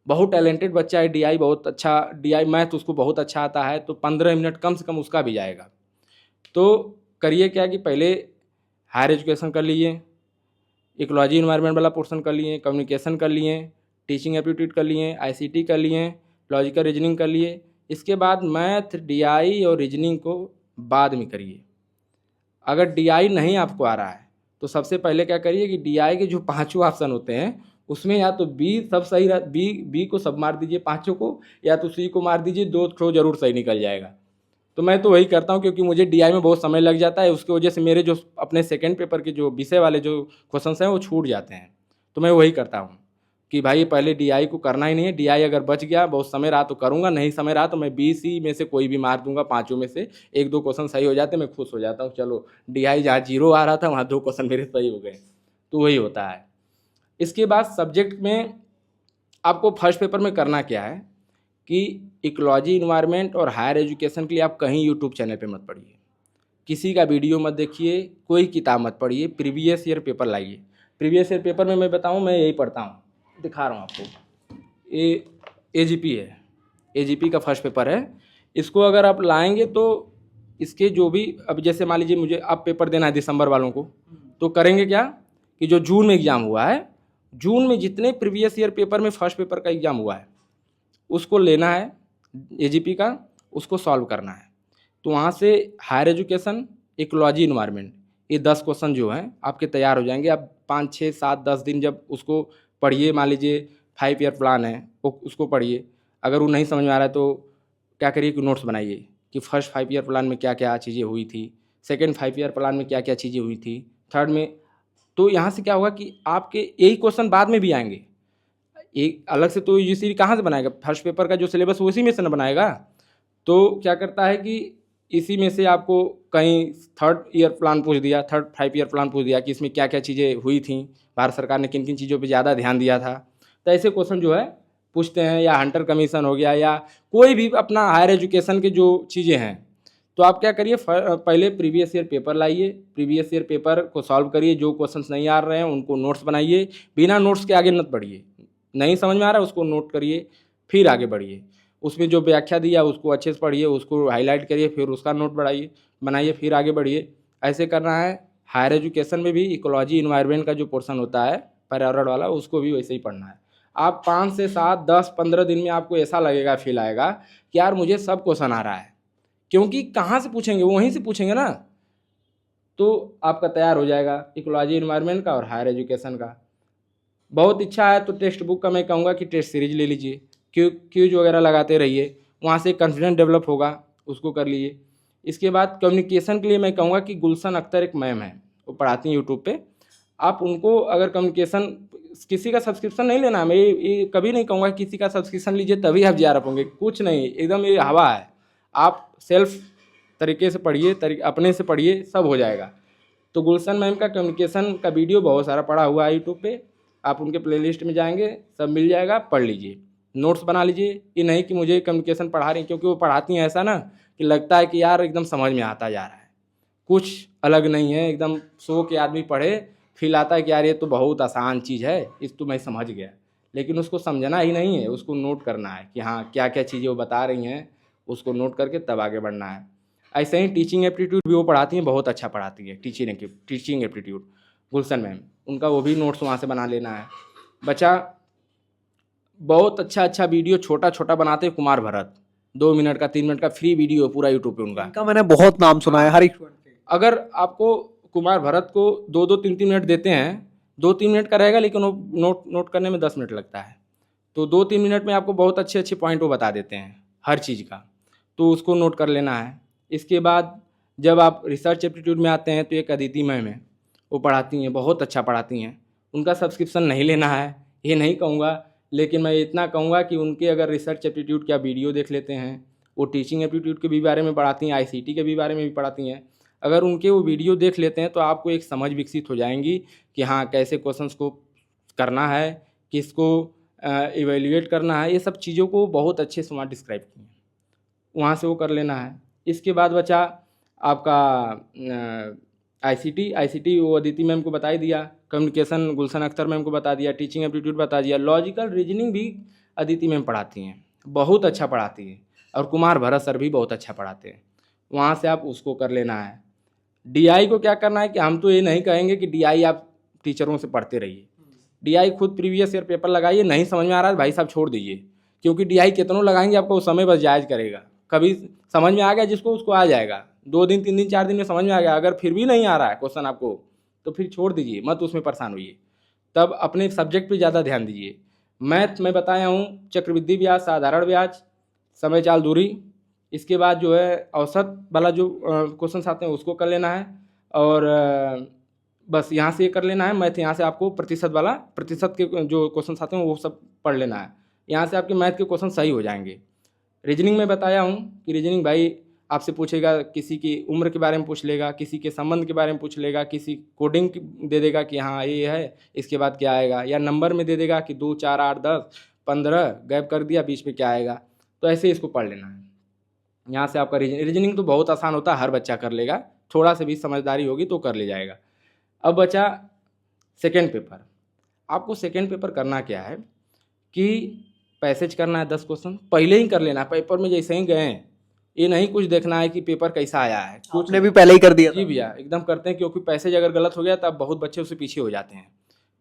बहुत टैलेंटेड बच्चा है, डीआई बहुत अच्छा, डीआई मैथ उसको बहुत अच्छा आता है, तो 15 मिनट कम से कम उसका भी जाएगा। तो करिए क्या कि पहले हायर एजुकेशन कर लिए, इकोलॉजी इन्वायरमेंट वाला पोर्शन कर लिए, कम्युनिकेशन कर लिए, टीचिंग एप्टीट्यूड कर लिए, आईसीटी कर लिए, लॉजिकल रीजनिंग कर लिए। इसके बाद मैथ, डीआई और रीजनिंग को बाद में करिए। अगर डीआई नहीं आपको आ रहा है तो सबसे पहले क्या करिए कि डीआई के जो 5 ऑप्शन होते हैं उसमें या तो बी सब सही रह बी को सब मार दीजिए 5 को, या तो सी को मार दीजिए, 2 थ्रो जरूर सही निकल जाएगा। तो मैं तो वही करता हूँ, क्योंकि मुझे डीआई में बहुत समय लग जाता है, उसकी वजह से मेरे जो अपने सेकंड पेपर के जो विषय वाले जो क्वेश्चंस हैं वो छूट जाते हैं। तो मैं वही करता हूँ कि भाई पहले डीआई को करना ही नहीं है। डीआई अगर बच गया, बहुत समय रहा तो करूँगा, नहीं समय रहा तो मैं बी सी में से कोई भी मार दूंगा, 5 में से 1-2 क्वेश्चन सही हो जाते, मैं खुश हो जाता हूँ। चलो डीआई जहाँ 0 आ रहा था वहाँ 2 क्वेश्चन मेरे सही हो गए। तो वही होता है। इसके बाद सब्जेक्ट में आपको फर्स्ट पेपर में करना क्या है कि इकोलॉजी इन्वायरमेंट और हायर एजुकेशन के लिए आप कहीं यूट्यूब चैनल पे मत पढ़िए, किसी का वीडियो मत देखिए, कोई किताब मत पढ़िए, प्रीवियस ईयर पेपर लाइए। प्रीवियस ईयर पेपर में मैं बताऊं, मैं यही पढ़ता हूं, दिखा रहा हूं आपको। ये एजीपी है, एजीपी का फर्स्ट पेपर है। इसको अगर आप लाएंगे तो इसके जो भी, अब जैसे मान लीजिए मुझे अब पेपर देना है दिसंबर वालों को, तो करेंगे क्या कि जो जून में एग्ज़ाम हुआ है, जून में जितने प्रीवियस ईयर पेपर में फर्स्ट पेपर का एग्ज़ाम हुआ है उसको लेना है, एजीपी का, उसको सॉल्व करना है। तो वहाँ से हायर एजुकेशन, इकोलॉजी इन्वायरमेंट, ये 10 क्वेश्चन जो हैं आपके तैयार हो जाएंगे। आप 5, 6, 7, 10 दिन जब उसको पढ़िए, मान लीजिए 5 ईयर प्लान है वो उसको पढ़िए। अगर वो नहीं समझ में आ रहा है तो क्या करिए कि नोट्स बनाइए कि फर्स्ट 5 ईयर प्लान में क्या क्या चीज़ें हुई थी, सेकेंड 5 ईयर प्लान में क्या क्या चीज़ें हुई थी, थर्ड में। तो यहाँ से क्या होगा कि आपके यही क्वेश्चन बाद में भी आएंगे। एक अलग से तो यूजीसी कहाँ से बनाएगा, फर्स्ट पेपर का जो सिलेबस उसी में से ना बनाएगा। तो क्या करता है कि इसी में से आपको कहीं थर्ड ईयर प्लान पूछ दिया, थर्ड 5 ईयर प्लान पूछ दिया कि इसमें क्या क्या चीज़ें हुई थी, भारत सरकार ने किन किन चीज़ों पे ज़्यादा ध्यान दिया था। तो ऐसे क्वेश्चन जो है पूछते हैं, या हंटर कमीशन हो गया, या कोई भी अपना हायर एजुकेशन के जो चीज़ें हैं। तो आप क्या करिए, पहले प्रीवियस ईयर पेपर लाइए, प्रीवियस ईयर पेपर को सॉल्व करिए, जो क्वेश्चंस नहीं आ रहे हैं उनको नोट्स बनाइए, बिना नोट्स के आगे मत बढ़िए। नहीं समझ में आ रहा है उसको नोट करिए, फिर आगे बढ़िए। उसमें जो व्याख्या दिया उसको अच्छे से पढ़िए, उसको हाईलाइट करिए, फिर उसका नोट बनाइए, फिर आगे बढ़िए। ऐसे करना है। हायर एजुकेशन में भी इकोलॉजी इन्वायरमेंट का जो पोर्शन होता है पर्यावरण वाला, उसको भी वैसे ही पढ़ना है। आप 5 से 7, 10, 15 दिन में आपको ऐसा लगेगा, फील आएगा कि यार मुझे सब क्वेश्चन आ रहा है, क्योंकि कहाँ से पूछेंगे, वहीं से पूछेंगे ना। तो आपका तैयार हो जाएगा इकोलॉजी इन्वायरमेंट का और हायर एजुकेशन का। बहुत इच्छा है तो टेक्स्ट बुक का मैं कहूँगा कि टेस्ट सीरीज ले लीजिए, क्यूज वगैरह लगाते रहिए, वहाँ से कॉन्फिडेंस डेवलप होगा, उसको कर लीजिए। इसके बाद कम्युनिकेशन के लिए मैं कहूँगा कि गुलशन अख्तर एक मैम है, वो पढ़ाती हैं यूट्यूब पे। आप उनको अगर कम्युनिकेशन, किसी का सब्सक्रिप्शन नहीं लेना, मैं ये कभी नहीं कहूँगा किसी का सब्सक्रिप्शन लीजिए तभी आप JRF होंगे, कुछ नहीं, एकदम ये हवा है। आप सेल्फ तरीके से पढ़िए, अपने से पढ़िए, सब हो जाएगा। तो गुलशन मैम का कम्युनिकेशन का वीडियो बहुत सारा पड़ा हुआ है यूट्यूब पे, आप उनके प्लेलिस्ट में जाएंगे, सब मिल जाएगा, पढ़ लीजिए, नोट्स बना लीजिए। ये नहीं कि मुझे कम्युनिकेशन पढ़ा रही हैं, क्योंकि वो पढ़ाती हैं ऐसा ना कि लगता है कि यार एकदम समझ में आता जा रहा है, कुछ अलग नहीं है, एकदम सो के आदमी पढ़े, फील आता है कि यार ये तो बहुत आसान चीज़ है, इस तो मैं समझ गया। लेकिन उसको समझना ही नहीं है, उसको नोट करना है कि हाँ क्या क्या चीज़ें वो बता रही हैं, उसको नोट करके तब आगे बढ़ना है। ऐसे ही टीचिंग एप्टीट्यूड भी वो पढ़ाती हैं, बहुत अच्छा पढ़ाती है टीचिंग एप्टीट्यूड गुलशन मैम, उनका वो भी नोट्स वहाँ से बना लेना है। बच्चा बहुत अच्छा वीडियो छोटा छोटा बनाते हैं कुमार भरत, 2 मिनट का 3 मिनट का फ्री वीडियो पूरा यूट्यूब पे उनका। इनका मैंने बहुत नाम सुना है हर एक स्टूडेंट से। अगर आपको कुमार भरत को 2-2 3-3 मिनट देते हैं, 2-3 मिनट का रहेगा, लेकिन वो नोट करने में 10 मिनट लगता है, तो 2-3 मिनट में आपको बहुत अच्छे पॉइंट वो बता देते हैं हर चीज़ का, तो उसको नोट कर लेना है। इसके बाद जब आप रिसर्च एप्टीट्यूड में आते हैं तो एक अदिति मैम है, वो पढ़ाती हैं, बहुत अच्छा पढ़ाती हैं। उनका सब्सक्रिप्शन नहीं लेना है ये नहीं कहूँगा, लेकिन मैं इतना कहूँगा कि उनके अगर रिसर्च एप्टीट्यूड का वीडियो देख लेते हैं, वो टीचिंग एप्टीट्यूड के भी बारे में पढ़ाती हैं, ICT के भी बारे में भी पढ़ाती हैं। अगर उनके वो वीडियो देख लेते हैं तो आपको एक समझ विकसित हो जाएंगी कि हाँ कैसे क्वेश्चंस को करना है, किसको इवेल्युएट करना है, ये सब चीज़ों को बहुत अच्छे से वहाँ डिस्क्राइब किए हैं, वहाँ से वो कर लेना है। इसके बाद बचा आपका ICT वो अदिति मैम को बता ही दिया, कम्युनिकेशन गुलशन अख्तर मैम को बता दिया, टीचिंग एप्टीट्यूड बता दिया, लॉजिकल रीजनिंग भी अदिति मैम पढ़ाती हैं, बहुत अच्छा पढ़ाती हैं, और कुमार भरत सर भी बहुत अच्छा पढ़ाते हैं, वहाँ से आप उसको कर लेना है। DI को क्या करना है कि हम तो ये नहीं कहेंगे कि DI आप टीचरों से पढ़ते रहिए, DI खुद प्रीवियस ईयर पेपर लगाइए, नहीं समझ में आ रहा है भाई साहब छोड़ दीजिए, क्योंकि DI कितनों लगाएंगे आपको उस समय बस जायज़ करेगा। कभी समझ में आ गया जिसको उसको आ जाएगा, 2 दिन 3 दिन 4 दिन में समझ में आ गया, अगर फिर भी नहीं आ रहा है क्वेश्चन आपको तो फिर छोड़ दीजिए, मत उसमें परेशान होइए, तब अपने सब्जेक्ट पे ज़्यादा ध्यान दीजिए। मैथ में बताया हूँ, चक्रवृद्धि ब्याज, साधारण ब्याज, समय चाल दूरी, इसके बाद जो है औसत वाला जो क्वेश्चन आते हैं उसको कर लेना है, और बस यहाँ से ये कर लेना है मैथ, यहाँ से आपको प्रतिशत के जो क्वेश्चन आते हैं वो सब पढ़ लेना है, यहाँ से आपके मैथ के क्वेश्चन सही हो जाएंगे। रीजनिंग में बताया हूँ कि रीजनिंग भाई आपसे पूछेगा, किसी की उम्र के बारे में पूछ लेगा, किसी के संबंध के बारे में पूछ लेगा, किसी कोडिंग दे देगा कि हाँ ये है, इसके बाद क्या आएगा, या नंबर में दे देगा कि 2 4 8 10 15 गैप कर दिया, बीच में क्या आएगा, तो ऐसे इसको पढ़ लेना है। यहाँ से आपका रीजनिंग तो बहुत आसान होता है, हर बच्चा कर लेगा, थोड़ा सा भी समझदारी होगी तो कर ले जाएगा। अब बचा सेकेंड पेपर। आपको सेकेंड पेपर करना क्या है कि पैसेज करना है 10 क्वेश्चन पहले ही कर लेना है, पेपर में जैसे ही गए, ये नहीं कुछ देखना है कि पेपर कैसा आया है, कुछ आपने भी पहले ही कर दिया जी था। भैया एकदम करते हैं, क्योंकि पैसेज अगर गलत हो गया तब बहुत बच्चे उससे पीछे हो जाते हैं।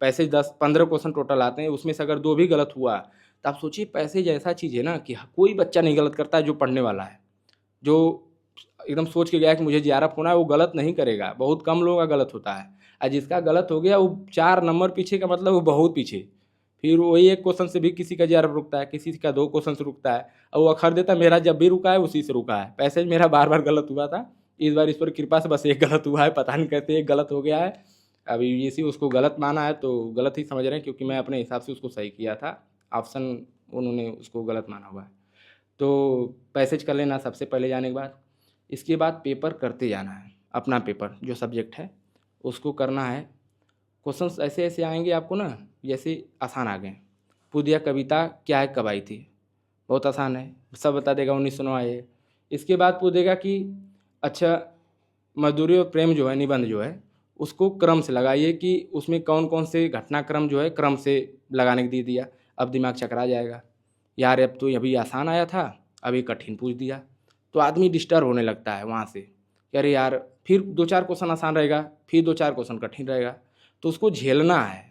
पैसेज 10-15 क्वेश्चन टोटल आते हैं, उसमें से अगर 2 भी गलत हुआ तो आप सोचिए, पैसेज ऐसा चीज़ है ना कि कोई बच्चा नहीं गलत करता है जो पढ़ने वाला है, जो एकदम सोच के गया कि मुझे JRF होना है, वो गलत नहीं करेगा, बहुत कम लोगों का गलत होता है, और जिसका गलत हो गया वो 4 नंबर पीछे का मतलब वो बहुत पीछे, फिर वही एक क्वेश्चन से भी किसी का JRF रुकता है, किसी का 2 क्वेश्चन से रुकता है, और वो अखर देता मेरा जब भी रुका है उसी से रुका है। पैसेज मेरा बार बार गलत हुआ था, इस बार इस पर कृपा से बस एक गलत हुआ है, पता नहीं कैसे एक गलत हो गया है, अभी UGC उसको गलत माना है तो गलत ही समझ रहे हैं, क्योंकि मैं अपने हिसाब से उसको सही किया था, ऑप्शन उन्होंने उसको गलत माना हुआ है। तो पैसेज कर लेना सबसे पहले जाने के बाद, इसके बाद पेपर करते जाना है, अपना पेपर जो सब्जेक्ट है उसको करना है। क्वेश्चंस ऐसे ऐसे आएंगे आपको ना, जैसे आसान आ गए, पूछिए कविता क्या है कब आई थी, बहुत आसान है, सब बता देगा 1909 आए। इसके बाद पूछेगा कि अच्छा मधुरी और प्रेम जो है निबंध जो है उसको क्रम से लगाइए, कि उसमें कौन कौन से घटनाक्रम जो है क्रम से लगाने के दे दिया, अब दिमाग चकरा जाएगा, यार अब तो अभी आसान आया था अभी कठिन पूछ दिया, तो आदमी डिस्टर्ब होने लगता है वहाँ से, अरे यार फिर 2-4 क्वेश्चन आसान रहेगा, फिर 2-4 क्वेश्चन कठिन रहेगा, तो उसको झेलना है,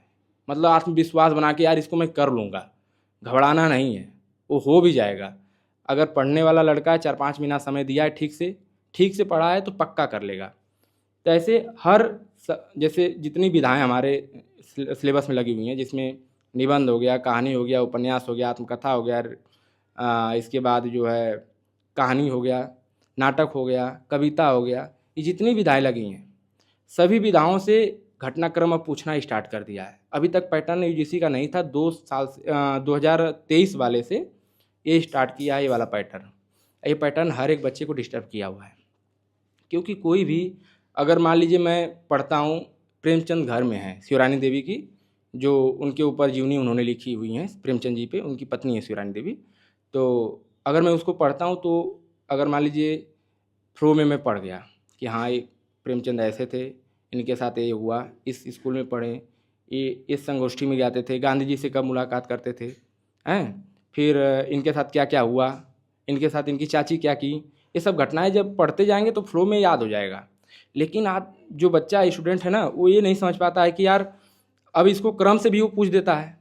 मतलब आत्मविश्वास बना के यार इसको मैं कर लूँगा, घबराना नहीं है, वो हो भी जाएगा। अगर पढ़ने वाला लड़का है 4-5 महीना समय दिया है, ठीक से पढ़ा है तो पक्का कर लेगा। तो ऐसे जैसे जितनी विधाएं हमारे सिलेबस में लगी हुई हैं, जिसमें निबंध हो गया, कहानी हो गया, उपन्यास हो गया, आत्मकथा हो गया, इसके बाद जो है कहानी हो गया, नाटक हो गया, कविता हो गया, ये जितनी विधाएँ लगी हैं सभी विधाओं से घटनाक्रम अब पूछना स्टार्ट कर दिया है। अभी तक पैटर्न यूजीसी का नहीं था, 2023 वाले से ये स्टार्ट किया है ये वाला पैटर्न। ये पैटर्न हर एक बच्चे को डिस्टर्ब किया हुआ है, क्योंकि कोई भी अगर मान लीजिए मैं पढ़ता हूँ, प्रेमचंद घर में है शिवरानी देवी की, जो उनके ऊपर जीवनी उन्होंने लिखी हुई हैं प्रेमचंद जी पे, उनकी पत्नी है शिवरानी देवी। तो अगर मैं उसको पढ़ता हूँ तो अगर मान लीजिए फ्लो में मैं पढ़ गया कि हाँ ये प्रेमचंद ऐसे थे, इनके साथ ये हुआ, इस स्कूल में पढ़े, ये इस संगोष्ठी में जाते थे, गांधी जी से कब मुलाकात करते थे, हैं, फिर इनके साथ क्या क्या हुआ, इनके साथ इनकी चाची क्या की, ये सब घटनाएं जब पढ़ते जाएंगे तो फ्लो में याद हो जाएगा। लेकिन आप जो बच्चा स्टूडेंट है ना, वो ये नहीं समझ पाता है कि यार अब इसको क्रम से भी वो पूछ देता है।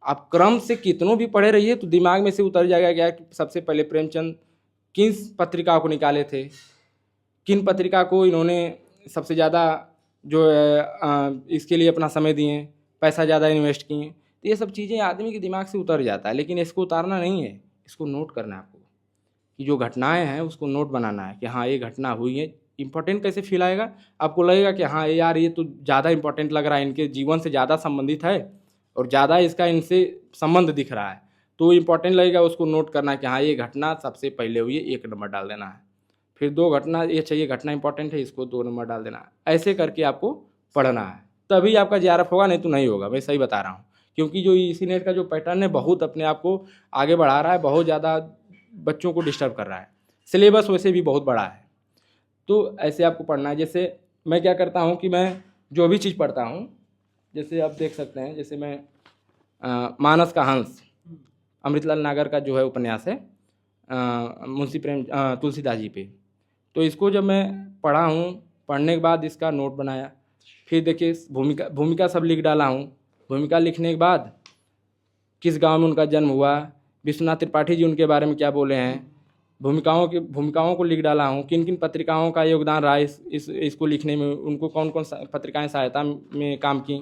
आप क्रम से कितनों भी पढ़े रहिए तो दिमाग में से उतर जाएगा क्या कि सबसे पहले प्रेमचंद किन पत्रिकाओं को निकाले थे, किन पत्रिका को इन्होंने सबसे ज़्यादा जो है इसके लिए अपना समय दिए, पैसा ज़्यादा इन्वेस्ट किए। तो ये सब चीज़ें आदमी के दिमाग से उतर जाता है, लेकिन इसको उतारना नहीं है, इसको नोट करना है आपको कि जो घटनाएं हैं उसको नोट बनाना है कि हाँ ये घटना हुई है। इंपॉर्टेंट कैसे फील आएगा, आपको लगेगा कि हाँ यार ये तो ज़्यादा इंपॉर्टेंट लग रहा है, इनके जीवन से ज़्यादा संबंधित है और ज़्यादा इसका इनसे संबंध दिख रहा है, तो इंपॉर्टेंट लगेगा। उसको नोट करना है कि हाँ ये घटना सबसे पहले हुई है, 1 नंबर डाल देना है। फिर 2 घटना ये चाहिए, घटना इंपॉर्टेंट है, इसको 2 नंबर डाल देना है। ऐसे करके आपको पढ़ना है, तभी आपका जेआरएफ होगा, नहीं तो नहीं होगा। मैं सही बता रहा हूँ, क्योंकि जो इसी नेट का जो पैटर्न है बहुत अपने आप को आगे बढ़ा रहा है, बहुत ज़्यादा बच्चों को डिस्टर्ब कर रहा है। सिलेबस वैसे भी बहुत बड़ा है, तो ऐसे आपको पढ़ना है। जैसे मैं क्या करता हूँ कि मैं जो भी चीज़ पढ़ता हूँ, जैसे आप देख सकते हैं, जैसे मैं मानस का हंस, अमृतलाल नागर का जो है उपन्यास है मुंशी तुलसीदास जी पे, तो इसको जब मैं पढ़ा हूँ, पढ़ने के बाद इसका नोट बनाया। फिर देखिए भूमिका सब लिख डाला हूँ। भूमिका लिखने के बाद किस गांव में उनका जन्म हुआ, विश्वनाथ त्रिपाठी जी उनके बारे में क्या बोले हैं, भूमिकाओं को लिख डाला हूँ। किन किन पत्रिकाओं का योगदान रहा इसको लिखने में, उनको कौन कौन पत्रिकाएं सहायता में काम की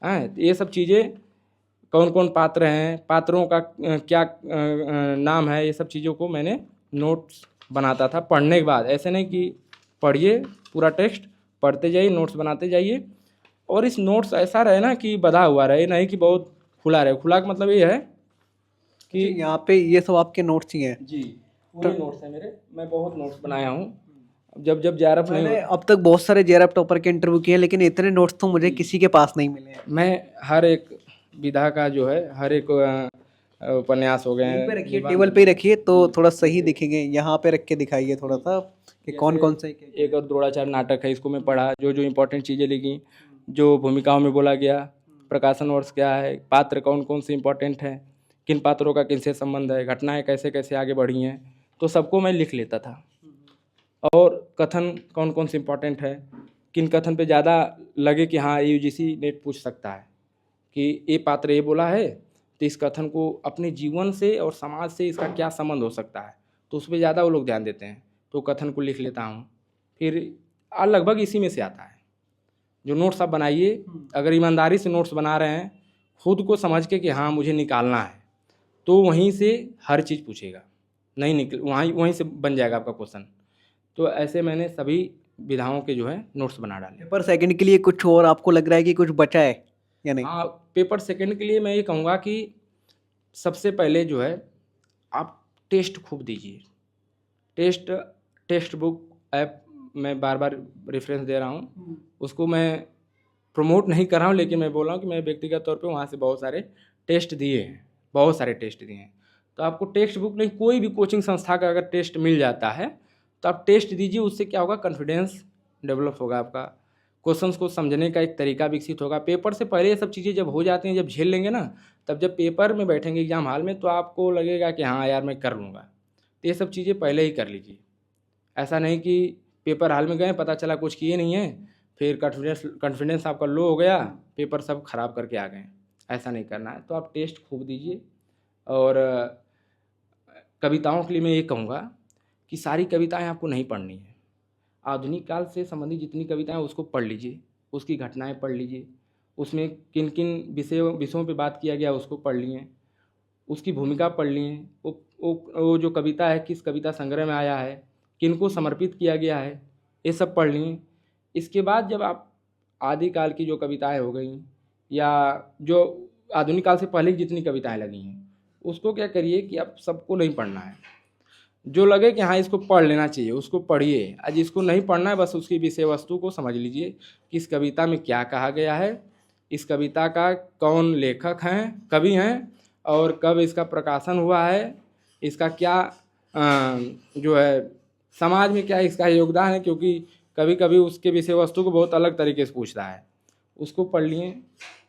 हैं, ये सब चीज़ें, कौन कौन पात्र हैं, पात्रों का क्या नाम है, ये सब चीज़ों को मैंने नोट्स बनाता था पढ़ने के बाद। ऐसे नहीं कि पढ़िए पूरा टेक्स्ट, पढ़ते जाइए, नोट्स बनाते जाइए, और इस नोट्स ऐसा रहे ना कि बधा हुआ रहे, नहीं कि बहुत खुला रहे। खुला का मतलब ये है कि यहाँ पे ये सब आपके नोट्स ही हैं? जी पूरे नोट्स हैं मेरे, मैं बहुत नोट्स बनाया हूँ। जब जेआरएफ नहीं मैंने अब तक बहुत सारे जेआरएफ टॉपर के इंटरव्यू किए, लेकिन इतने नोट्स तो मुझे किसी के पास नहीं मिले हैं। मैं हर एक विधा का जो है, हर एक उपन्यास हो गए यहीं पे रखिए, निबंध, टेबल पे ही रखिए तो थोड़ा सही दिखेंगे। यहाँ पे रख के दिखाइए थोड़ा सा कि कौन कौन से एक और द्रोणाचार्य नाटक है, इसको मैं पढ़ा, जो जो इंपॉर्टेंट चीज़ें लिखी, जो भूमिकाओं में बोला गया, प्रकाशन वर्ष क्या है, पात्र कौन कौन से इंपॉर्टेंट हैं, किन पात्रों का किनसे संबंध है, घटनाएं कैसे कैसे आगे बढ़ी हैं, तो सबको मैं लिख लेता था। और कथन कौन कौन से इंपॉर्टेंट है, किन कथन पे ज़्यादा लगे कि हाँ यूजीसी नेट पूछ सकता है कि ये पात्र ये बोला है, तो इस कथन को अपने जीवन से और समाज से इसका क्या संबंध हो सकता है, तो उस पर ज़्यादा वो लोग ध्यान देते हैं, तो कथन को लिख लेता हूँ। फिर लगभग इसी में से आता है जो नोट्स आप बनाइए। अगर ईमानदारी से नोट्स बना रहे हैं, खुद को समझ के कि हाँ मुझे निकालना है, तो वहीं से हर चीज़ पूछेगा, नहीं निकल वहीं से बन जाएगा आपका क्वेश्चन। तो ऐसे मैंने सभी विधाओं के जो है नोट्स बना डाले। पेपर सेकंड के लिए कुछ और आपको लग रहा है कि कुछ बचा है या नहीं? हाँ, पेपर सेकंड के लिए मैं ये कहूँगा कि सबसे पहले जो है आप टेस्ट खूब दीजिए। टेस्ट बुक ऐप मैं बार बार रेफरेंस दे रहा हूँ, उसको मैं प्रमोट नहीं कर रहा हूँ, लेकिन मैं बोल रहा हूँ कि मैं व्यक्तिगत तौर पे वहाँ से बहुत सारे टेस्ट दिए हैं, बहुत सारे टेस्ट दिए हैं। तो आपको टेक्स्ट बुक नहीं, कोई भी कोचिंग संस्था का अगर टेस्ट मिल जाता है तो आप टेस्ट दीजिए। उससे क्या होगा, कॉन्फिडेंस डेवलप होगा, आपका क्वेश्चंस को समझने का एक तरीका विकसित होगा। पेपर से पहले ये सब चीज़ें जब हो जाती हैं, जब झेल लेंगे ना, तब जब पेपर में बैठेंगे एग्जाम हॉल में, तो आपको लगेगा कि हाँ यार मैं कर लूँगा। तो ये सब चीज़ें पहले ही कर लीजिए। ऐसा नहीं कि पेपर हॉल में गए, पता चला कुछ किए नहीं है, फिर कॉन्फिडेंस आपका लो हो गया, पेपर सब खराब करके आ गए। ऐसा नहीं करना है। तो आप टेस्ट खूब दीजिए। और कविताओं के लिए मैं ये कहूँगा कि सारी कविताएं आपको नहीं पढ़नी है। आधुनिक काल से संबंधित जितनी कविताएं उसको पढ़ लीजिए, उसकी घटनाएं पढ़ लीजिए, उसमें किन किन विषयों पे बात किया गया उसको पढ़ लिए, उसकी भूमिका पढ़ लिए, वो जो कविता है किस कविता संग्रह में आया है, किनको समर्पित किया गया है, ये सब पढ़ लिए। इसके बाद जब आप आदिकाल की जो कविताएं हो गई या जो आधुनिक काल से पहले की जितनी कविताएं लगी हैं, उसको क्या करिए कि आप सबको नहीं पढ़ना है। जो लगे कि हाँ इसको पढ़ लेना चाहिए उसको पढ़िए, आज इसको नहीं पढ़ना है बस उसकी विषय वस्तु को समझ लीजिए कि इस कविता में क्या कहा गया है, इस कविता का कौन लेखक हैं, कवि हैं, और कब इसका प्रकाशन हुआ है, इसका क्या जो है समाज में क्या इसका योगदान है, क्योंकि कभी कभी उसके विषय वस्तु को बहुत अलग तरीके से पूछता है। उसको पढ़ लिए,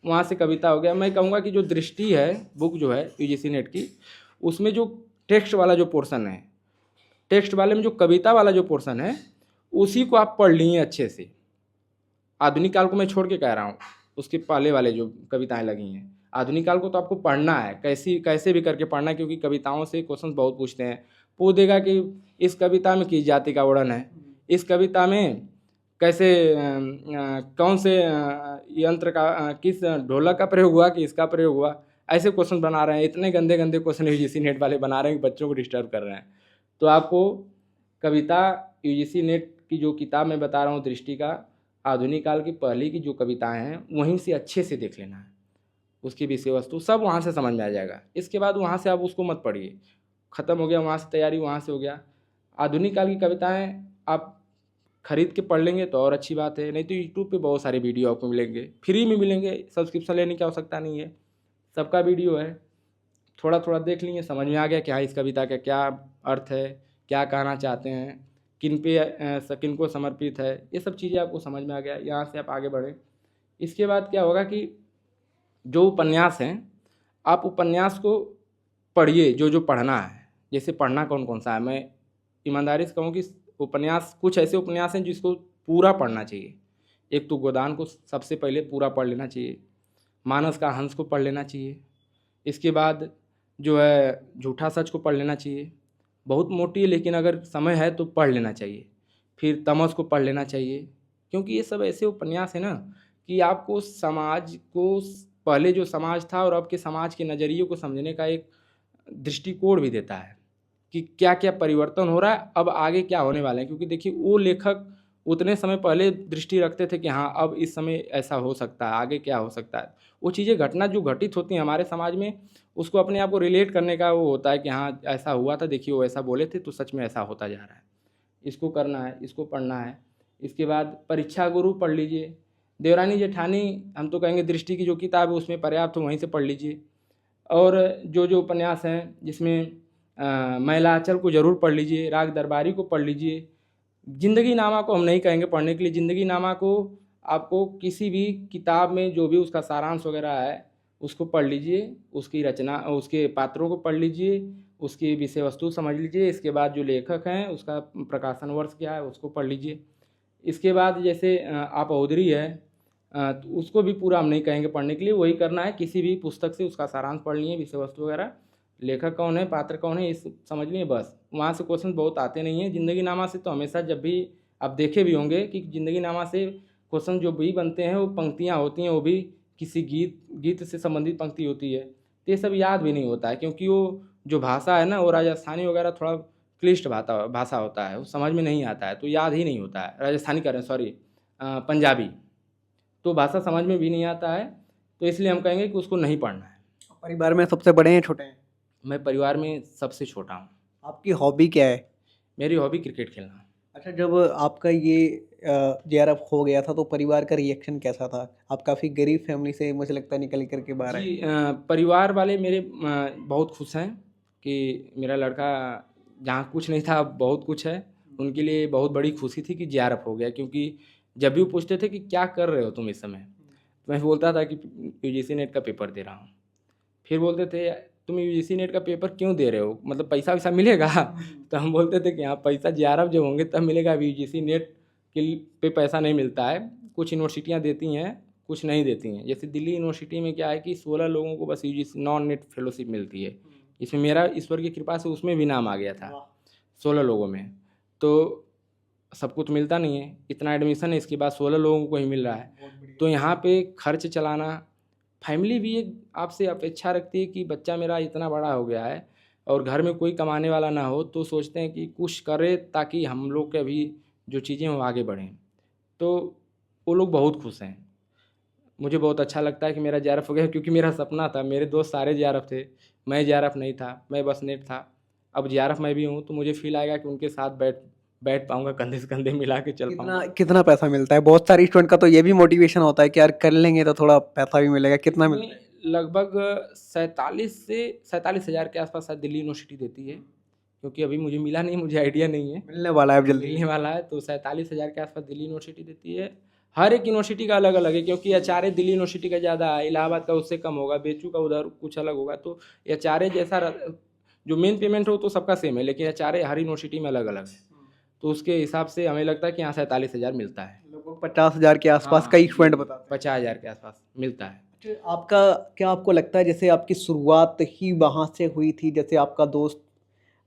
वहाँ से कविता हो गया। मैं कहूँगा कि जो दृष्टि है बुक जो है यूजीसी नेट की, उसमें जो टेक्स्ट वाला जो पोर्शन है, टेक्स्ट वाले में जो कविता वाला जो पोर्शन है, उसी को आप पढ़ लिए अच्छे से। आधुनिक काल को मैं छोड़ के कह रहा हूँ, उसके पहले वाले जो कविताएं लगी हैं। आधुनिक काल को तो आपको पढ़ना है, कैसे भी करके पढ़ना है, क्योंकि कविताओं से क्वेश्चन बहुत पूछते हैं। पूछ देगा कि इस कविता में किस जाति का वर्णन है, इस कविता में कैसे कौन से यंत्र का किस ढोलक का प्रयोग हुआ कि इसका प्रयोग हुआ, ऐसे क्वेश्चन बना रहे हैं। इतने गंदे गंदे क्वेश्चन यूजीसी नेट वाले बना रहे हैं कि बच्चों को डिस्टर्ब कर रहे हैं। तो आपको कविता यूजीसी नेट की जो किताब मैं बता रहा हूँ दृष्टि का, आधुनिक काल की पहले की जो कविताएं हैं वहीं से अच्छे से देख लेना है, उसकी विषय वस्तु सब वहाँ से समझ में आ जाएगा। इसके बाद वहाँ से आप उसको मत पढ़िए, ख़त्म हो गया वहाँ से तैयारी, वहाँ से हो गया। आधुनिक काल की कविताएं आप खरीद के पढ़ लेंगे तो और अच्छी बात है, नहीं तो यूट्यूब पे बहुत सारे वीडियो आपको मिलेंगे, फ्री में मिलेंगे, सब्सक्रिप्शन लेने की आवश्यकता नहीं है, सबका वीडियो है। थोड़ा थोड़ा देख लिए, समझ में आ गया कि हाँ इस कविता का क्या अर्थ है, क्या कहना चाहते हैं, किन को समर्पित है, ये सब चीज़ें आपको समझ में आ गया। यहाँ से आप आगे बढ़े। इसके बाद क्या होगा कि जो उपन्यास हैं, आप उपन्यास को पढ़िए, जो पढ़ना है। जैसे पढ़ना कौन कौन सा है, मैं ईमानदारी से कहूँ कि उपन्यास, कुछ ऐसे उपन्यास हैं जिसको पूरा पढ़ना चाहिए। एक तो गोदान को सबसे पहले पूरा पढ़ लेना चाहिए, मानस का हंस को पढ़ लेना चाहिए, इसके बाद जो है झूठा सच को पढ़ लेना चाहिए। बहुत मोटी है लेकिन अगर समय है तो पढ़ लेना चाहिए। फिर तमस को पढ़ लेना चाहिए, क्योंकि ये सब ऐसे उपन्यास है ना कि आपको समाज को, पहले जो समाज था और अब के समाज के नज़रिए को समझने का एक दृष्टिकोण भी देता है कि क्या क्या परिवर्तन हो रहा है, अब आगे क्या होने वाला है। क्योंकि देखिए वो लेखक उतने समय पहले दृष्टि रखते थे कि हाँ अब इस समय ऐसा हो सकता है, आगे क्या हो सकता है। वो चीज़ें घटना जो घटित होती हैं हमारे समाज में, उसको अपने आप को रिलेट करने का वो होता है कि हाँ ऐसा हुआ था, देखिए वो ऐसा बोले थे तो सच में ऐसा होता जा रहा है। इसको करना है, इसको पढ़ना है। इसके बाद परीक्षा गुरु पढ़ लीजिए, देवरानी जेठानी हम तो कहेंगे दृष्टि की जो किताब है उसमें पर्याप्त, वहीं से पढ़ लीजिए। और जो उपन्यास हैं जिसमें मैलाचल को ज़रूर पढ़ लीजिए, राग दरबारी को पढ़ लीजिए। ज़िंदगी नामा को हम नहीं कहेंगे पढ़ने के लिए, ज़िंदगी नामा को आपको किसी भी किताब में जो भी उसका सारांश वगैरह है उसको पढ़ लीजिए, उसकी रचना, उसके पात्रों को पढ़ लीजिए, उसकी विषय वस्तु समझ लीजिए। इसके बाद जो लेखक हैं उसका प्रकाशन वर्ष क्या है उसको पढ़ लीजिए। इसके बाद जैसे आपहुदरी है, तो उसको भी पूरा हम नहीं कहेंगे पढ़ने के लिए, वही करना है किसी भी पुस्तक से उसका सारांश पढ़ लिए, विषय वस्तु वगैरह, लेखक कौन है, पात्र कौन है, ये समझ लिए बस। वहाँ से क्वेश्चन बहुत आते नहीं हैं। ज़िंदगी नामा से तो हमेशा, जब भी आप देखे भी होंगे कि ज़िंदगी नामा से क्वेश्चन जो भी बनते हैं वो पंक्तियाँ होती हैं, वो भी किसी गीत से संबंधित पंक्ति होती है। तो ये सब याद भी नहीं होता है, क्योंकि वो जो भाषा है ना वो राजस्थानी वगैरह थोड़ा क्लिष्ट भाषा होता है, वो समझ में नहीं आता है, तो याद ही नहीं होता है। राजस्थानी कह रहे हैं, सॉरी पंजाबी, तो भाषा समझ में भी नहीं आता है, तो इसलिए हम कहेंगे कि उसको नहीं पढ़ना है। परिवार में सबसे बड़े हैं छोटे हैं? मैं परिवार में सबसे छोटा हूँ। आपकी हॉबी क्या है? मेरी हॉबी क्रिकेट खेलना। अच्छा, जब आपका ये जेआरएफ हो गया था तो परिवार का रिएक्शन कैसा था? आप काफ़ी गरीब फैमिली से मुझे लगता है निकल कर के बाहर आए। जी, परिवार वाले मेरे बहुत खुश हैं कि मेरा लड़का जहाँ कुछ नहीं था अब बहुत कुछ है। उनके लिए बहुत बड़ी खुशी थी कि जेआरएफ हो गया, क्योंकि जब भी वो पूछते थे कि क्या कर रहे हो तुम इस समय, तो मैं बोलता था कि यूजीसी नेट का पेपर दे रहा हूँ। फिर बोलते थे तुम यूजीसी नेट का पेपर क्यों दे रहे हो, मतलब पैसा वैसा मिलेगा? तो हम बोलते थे कि हाँ पैसा जेआरएफ जब होंगे तब मिलेगा, अभी यूजीसी नेट पे पैसा नहीं मिलता है। कुछ यूनिवर्सिटियाँ देती हैं, कुछ नहीं देती हैं। जैसे दिल्ली यूनिवर्सिटी में क्या है कि 16 लोगों को बस यूजीसी नॉन नेट फेलोशिप मिलती है। इसमें मेरा ईश्वर की कृपा से उसमें भी नाम आ गया था 16 लोगों में। तो सबको तो मिलता नहीं है, इतना एडमिशन है, इसके बाद 16 लोगों को ही मिल रहा है। तो यहाँ पे खर्च चलाना, फैमिली भी एक आपसे अपेक्षा रखती है कि बच्चा मेरा इतना बड़ा हो गया है, और घर में कोई कमाने वाला ना हो तो सोचते हैं कि कुछ करे ताकि हम लोग के अभी जो चीज़ें हैं वो आगे बढ़ें। तो वो लोग बहुत खुश हैं। मुझे बहुत अच्छा लगता है कि मेरा जेआरएफ हो गया, क्योंकि मेरा सपना था। मेरे दोस्त सारे जेआरएफ थे, मैं जेआरएफ नहीं था, मैं बस नेट था। अब जेआरएफ मैं भी हूँ तो मुझे फील आएगा कि उनके साथ बैठ बैठ पाऊँगा, कंधे से कंधे मिला के चल कितना पाऊँगा। कितना पैसा मिलता है? बहुत सारे स्टूडेंट का तो ये भी मोटिवेशन होता है कि यार कर लेंगे तो थोड़ा पैसा भी मिलेगा। कितना मिलता है? इसमें लगभग 47 हज़ार के आसपास शायद दिल्ली यूनिवर्सिटी देती है, क्योंकि अभी मुझे मिला नहीं, मुझे आइडिया नहीं है। मिलने वाला है अब जल्दी। मिलने वाला है तो 47 हज़ार के आसपास दिल्ली यूनिवर्सिटी देती है। हर एक यूनिवर्सिटी का अलग अलग है, क्योंकि एचआरए दिल्ली यूनिवर्सिटी का ज़्यादा है, इलाहाबाद का उससे कम होगा, बेचू का उधर कुछ अलग होगा। तो एचआरए जैसा जो मेन पेमेंट हो तो सबका सेम है, लेकिन एचआरए हर यूनिवर्सिटी में अलग अलग है। तो उसके हिसाब से हमें लगता है कि यहाँ 47 हज़ार मिलता है। लगभग 50,000 के आसपास कई स्टूडेंट बताते हैं। 50 हज़ार के आसपास मिलता है। अच्छा, आपका क्या आपको लगता है जैसे आपकी शुरुआत ही वहाँ से हुई थी, जैसे आपका दोस्त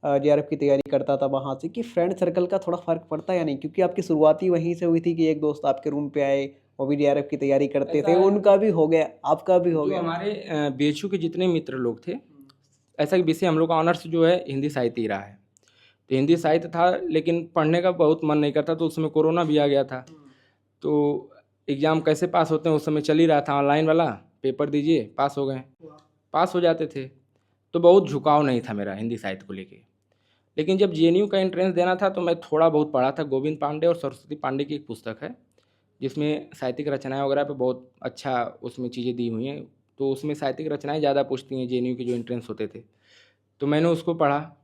जेआरएफ की तैयारी करता था वहाँ से, कि फ्रेंड सर्कल का थोड़ा फर्क पड़ता है या नहीं? क्योंकि आपकी शुरुआत ही वहीं से हुई थी कि एक दोस्त आपके रूम पे आए, वो भी जेआरएफ की तैयारी करते ऐसा थे, है उनका भी हो गया, आपका भी हो जो गया। हमारे बीएचयू के जितने मित्र लोग थे, ऐसा कि विषय हम लोग का ऑनर्स जो है हिंदी साहित्य ही रहा है। तो हिंदी साहित्य था, लेकिन पढ़ने का बहुत मन नहीं करता, तो उस समय कोरोना भी आ गया था। तो एग्ज़ाम कैसे पास होते हैं उस समय चल ही रहा था, ऑनलाइन वाला पेपर दीजिए पास हो गए, पास हो जाते थे। तो बहुत झुकाव नहीं था मेरा हिंदी साहित्य को लेके। लेकिन जब जेएनयू का एंट्रेंस देना था तो मैं थोड़ा बहुत पढ़ा था। गोविंद पांडे और सरस्वती पांडे की एक पुस्तक है जिसमें साहित्यिक रचनाएं वगैरह पे बहुत अच्छा उसमें चीज़ें दी हुई हैं। तो उसमें साहित्यिक रचनाएं ज़्यादा पूछती हैं जेएनयू के जो एंट्रेंस होते थे। तो मैंने उसको पढ़ा,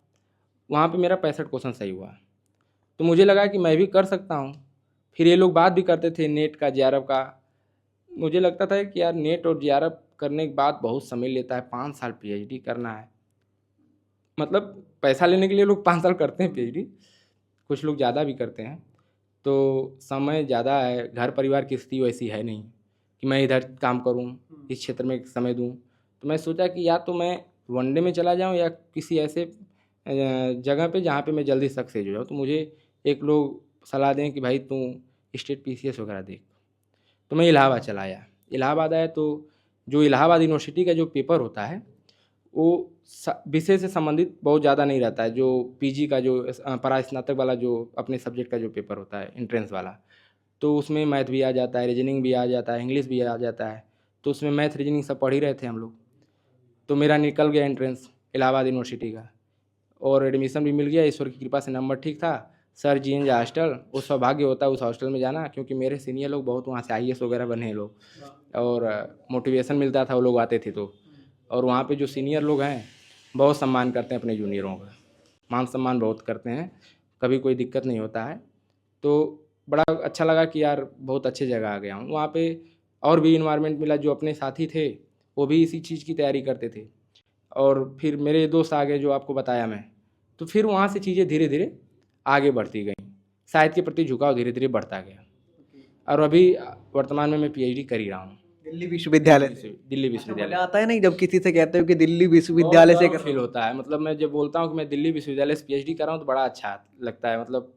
वहाँ पे मेरा 65 क्वेश्चन सही हुआ। तो मुझे लगा कि मैं भी कर सकता हूँ। फिर ये लोग बात भी करते थे नेट का, जेआरएफ का। मुझे लगता था कि यार नेट और जेआरएफ करने के बाद बहुत समय लेता है, 5 साल पीएचडी करना है। मतलब पैसा लेने के लिए लोग 5 साल करते हैं पीएचडी, कुछ लोग ज़्यादा भी करते हैं। तो समय ज़्यादा है, घर परिवार की स्थिति वैसी है नहीं कि मैं इधर काम करूं, इस क्षेत्र में समय दूं। तो मैं सोचा कि या तो मैं वनडे में चला जाऊं या किसी ऐसे जगह पे जहाँ पे मैं जल्दी सक्सेस हो जाऊँ। तो मुझे एक लोग सलाह दें कि भाई तू स्टेट पीसीएस वगैरह देख। तो मैं इलाहाबाद चला आया। इलाहाबाद आया तो जो इलाहाबाद यूनिवर्सिटी का जो पेपर होता है वो विषय से संबंधित बहुत ज़्यादा नहीं रहता है। जो पीजी का जो परास्नातक वाला जो अपने सब्जेक्ट का जो पेपर होता है एंट्रेंस वाला, तो उसमें मैथ भी आ जाता है, रीजनिंग भी आ जाता है, इंग्लिश भी आ जाता है। तो उसमें मैथ रीजनिंग सब पढ़ ही रहे थे हम लोग। तो मेरा निकल गया एंट्रेंस इलाहाबाद यूनिवर्सिटी का, और एडमिशन भी मिल गया। ईश्वर की कृपा से नंबर ठीक था। सर जी एन हॉस्टल, वो सौभाग्य होता है उस हॉस्टल में जाना, क्योंकि मेरे सीनियर लोग बहुत वहाँ से आईएएस वगैरह बने हैं लोग, और मोटिवेशन मिलता था वो लोग आते थे तो। और वहाँ पे जो सीनियर लोग हैं बहुत सम्मान करते हैं अपने जूनियरों का, मान सम्मान बहुत करते हैं, कभी कोई दिक्कत नहीं होता है। तो बड़ा अच्छा लगा कि यार बहुत अच्छी जगह आ गया हूँ। वहाँ पे और भी इन्वायरमेंट मिला, जो अपने साथी थे वो भी इसी चीज़ की तैयारी करते थे। और फिर मेरे दोस्त आ गए जो आपको बताया मैं। तो फिर वहाँ से चीज़ें धीरे धीरे आगे बढ़ती गई, साहित्य के प्रति झुकाव धीरे धीरे बढ़ता गया। और अभी वर्तमान में मैं पीएचडी कर ही रहा हूँ दिल्ली विश्वविद्यालय से। दिल्ली अच्छा, विश्वविद्यालय। मजा आता है नहीं जब किसी से कहते हो कि दिल्ली बहुत विश्वविद्यालय से गर्व कर? फील होता है। मतलब मैं जब बोलता हूँ कि मैं दिल्ली विश्वविद्यालय से पीएचडी कर रहा हूँ तो बड़ा अच्छा लगता है। मतलब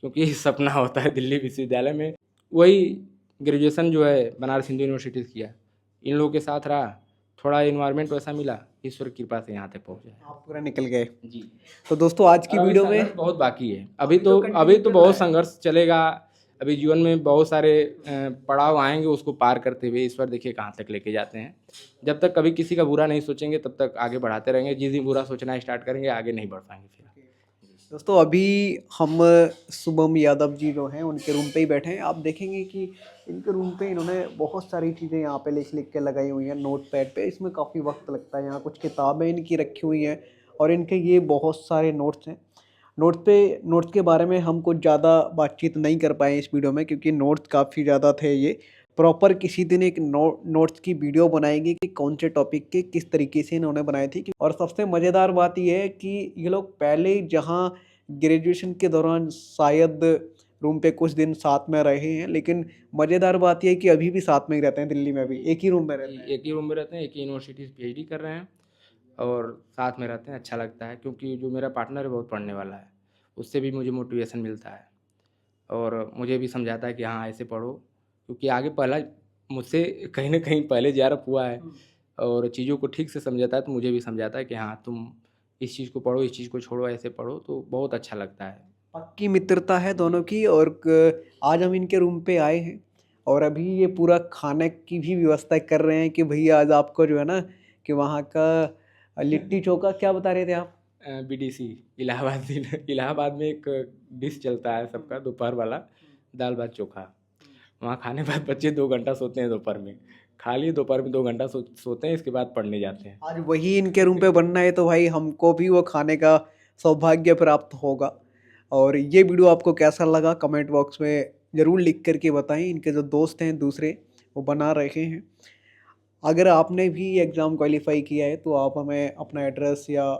क्योंकि सपना होता है दिल्ली विश्वविद्यालय में। वही ग्रेजुएशन जो है बनारस हिंदू यूनिवर्सिटी से किया, इन लोगों के साथ रहा, थोड़ा इन्वायरमेंट वैसा मिला, ईश्वर की कृपा से यहाँ तक पहुँचा आप पूरा निकल गए। जी। तो दोस्तों आज की और अभी वीडियो में संघर्ष बहुत बाकी है। अभी तो अभी continue तो चल बहुत रहा है। संघर्ष चलेगा। अभी जीवन में बहुत सारे पड़ाव आएंगे, उसको पार करते हुए ईश्वर देखिए कहाँ तक लेके जाते हैं। जब तक कभी किसी का बुरा नहीं सोचेंगे तब तक आगे बढ़ाते रहेंगे। जिस दिन बुरा सोचना स्टार्ट करेंगे आगे नहीं बढ़ पाएंगे फिर। दोस्तों अभी हम शुभम यादव जी जो हैं उनके रूम पे ही बैठे हैं। आप देखेंगे कि इनके रूम पे इन्होंने बहुत सारी चीज़ें यहाँ पे लिख लिख के लगाई हुई हैं नोट पैड पे। इसमें काफ़ी वक्त लगता है। यहाँ कुछ किताबें इनकी रखी हुई हैं और इनके ये बहुत सारे नोट्स हैं। नोट्स के बारे में हम कुछ ज़्यादा बातचीत नहीं कर पाए इस वीडियो में, क्योंकि नोट्स काफ़ी ज़्यादा थे। ये प्रॉपर किसी दिन एक नोट्स की वीडियो बनाएंगे कि कौन से टॉपिक के किस तरीके से इन्होंने बनाए थे। और सबसे मज़ेदार बात यह है कि ये लोग पहले जहाँ ग्रेजुएशन के दौरान शायद रूम पे कुछ दिन साथ में रहे हैं, लेकिन मज़ेदार बात यह है कि अभी भी साथ में ही रहते हैं। दिल्ली में भी एक ही रूम में रहते हैं। एक ही रूम में रहते हैं, एक ही यूनिवर्सिटी से पीएचडी कर रहे हैं और साथ में रहते हैं। अच्छा लगता है क्योंकि जो मेरा पार्टनर है बहुत पढ़ने वाला है, उससे भी मुझे मोटिवेशन मिलता है और मुझे भी समझाता है कि हाँ ऐसे पढ़ो, क्योंकि आगे पहला मुझसे कहीं ना कहीं पहले जेआरएफ हुआ है और चीज़ों को ठीक से समझाता है। तो मुझे भी समझाता है कि हाँ तुम इस चीज़ को पढ़ो, इस चीज़ को छोड़ो, ऐसे पढ़ो, तो बहुत अच्छा लगता है। पक्की मित्रता है दोनों की। और आज हम इनके रूम पे आए हैं और अभी ये पूरा खाने की भी व्यवस्था कर रहे हैं कि भैया आज आपको जो है ना कि वहाँ का लिट्टी चोखा क्या बता रहे थे आप? बीडीसी इलाहाबाद इलाहाबाद में एक डिश चलता है सबका दोपहर वाला, दाल भात चोखा। वहाँ खाने के बाद बच्चे 2 घंटा सोते हैं दोपहर में। खा लिए, दोपहर में 2 घंटा सोते हैं, इसके बाद पढ़ने जाते हैं। आज वही इनके रूम पे बनना है तो भाई हमको भी वो खाने का सौभाग्य प्राप्त होगा। और ये वीडियो आपको कैसा लगा कमेंट बॉक्स में ज़रूर लिख करके बताएं। इनके जो दोस्त हैं दूसरे वो बना रहे हैं। अगर आपने भी एग्ज़ाम क्वालिफाई किया है तो आप हमें अपना एड्रेस या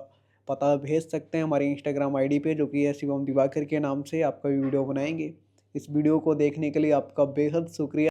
पता भेज सकते हैं हमारी इंस्टाग्राम आईडी पे, जो कि है शिवम दिवाकर के नाम से। आपका भी वीडियो बनाएंगे। इस वीडियो को देखने के लिए आपका बेहद शुक्रिया।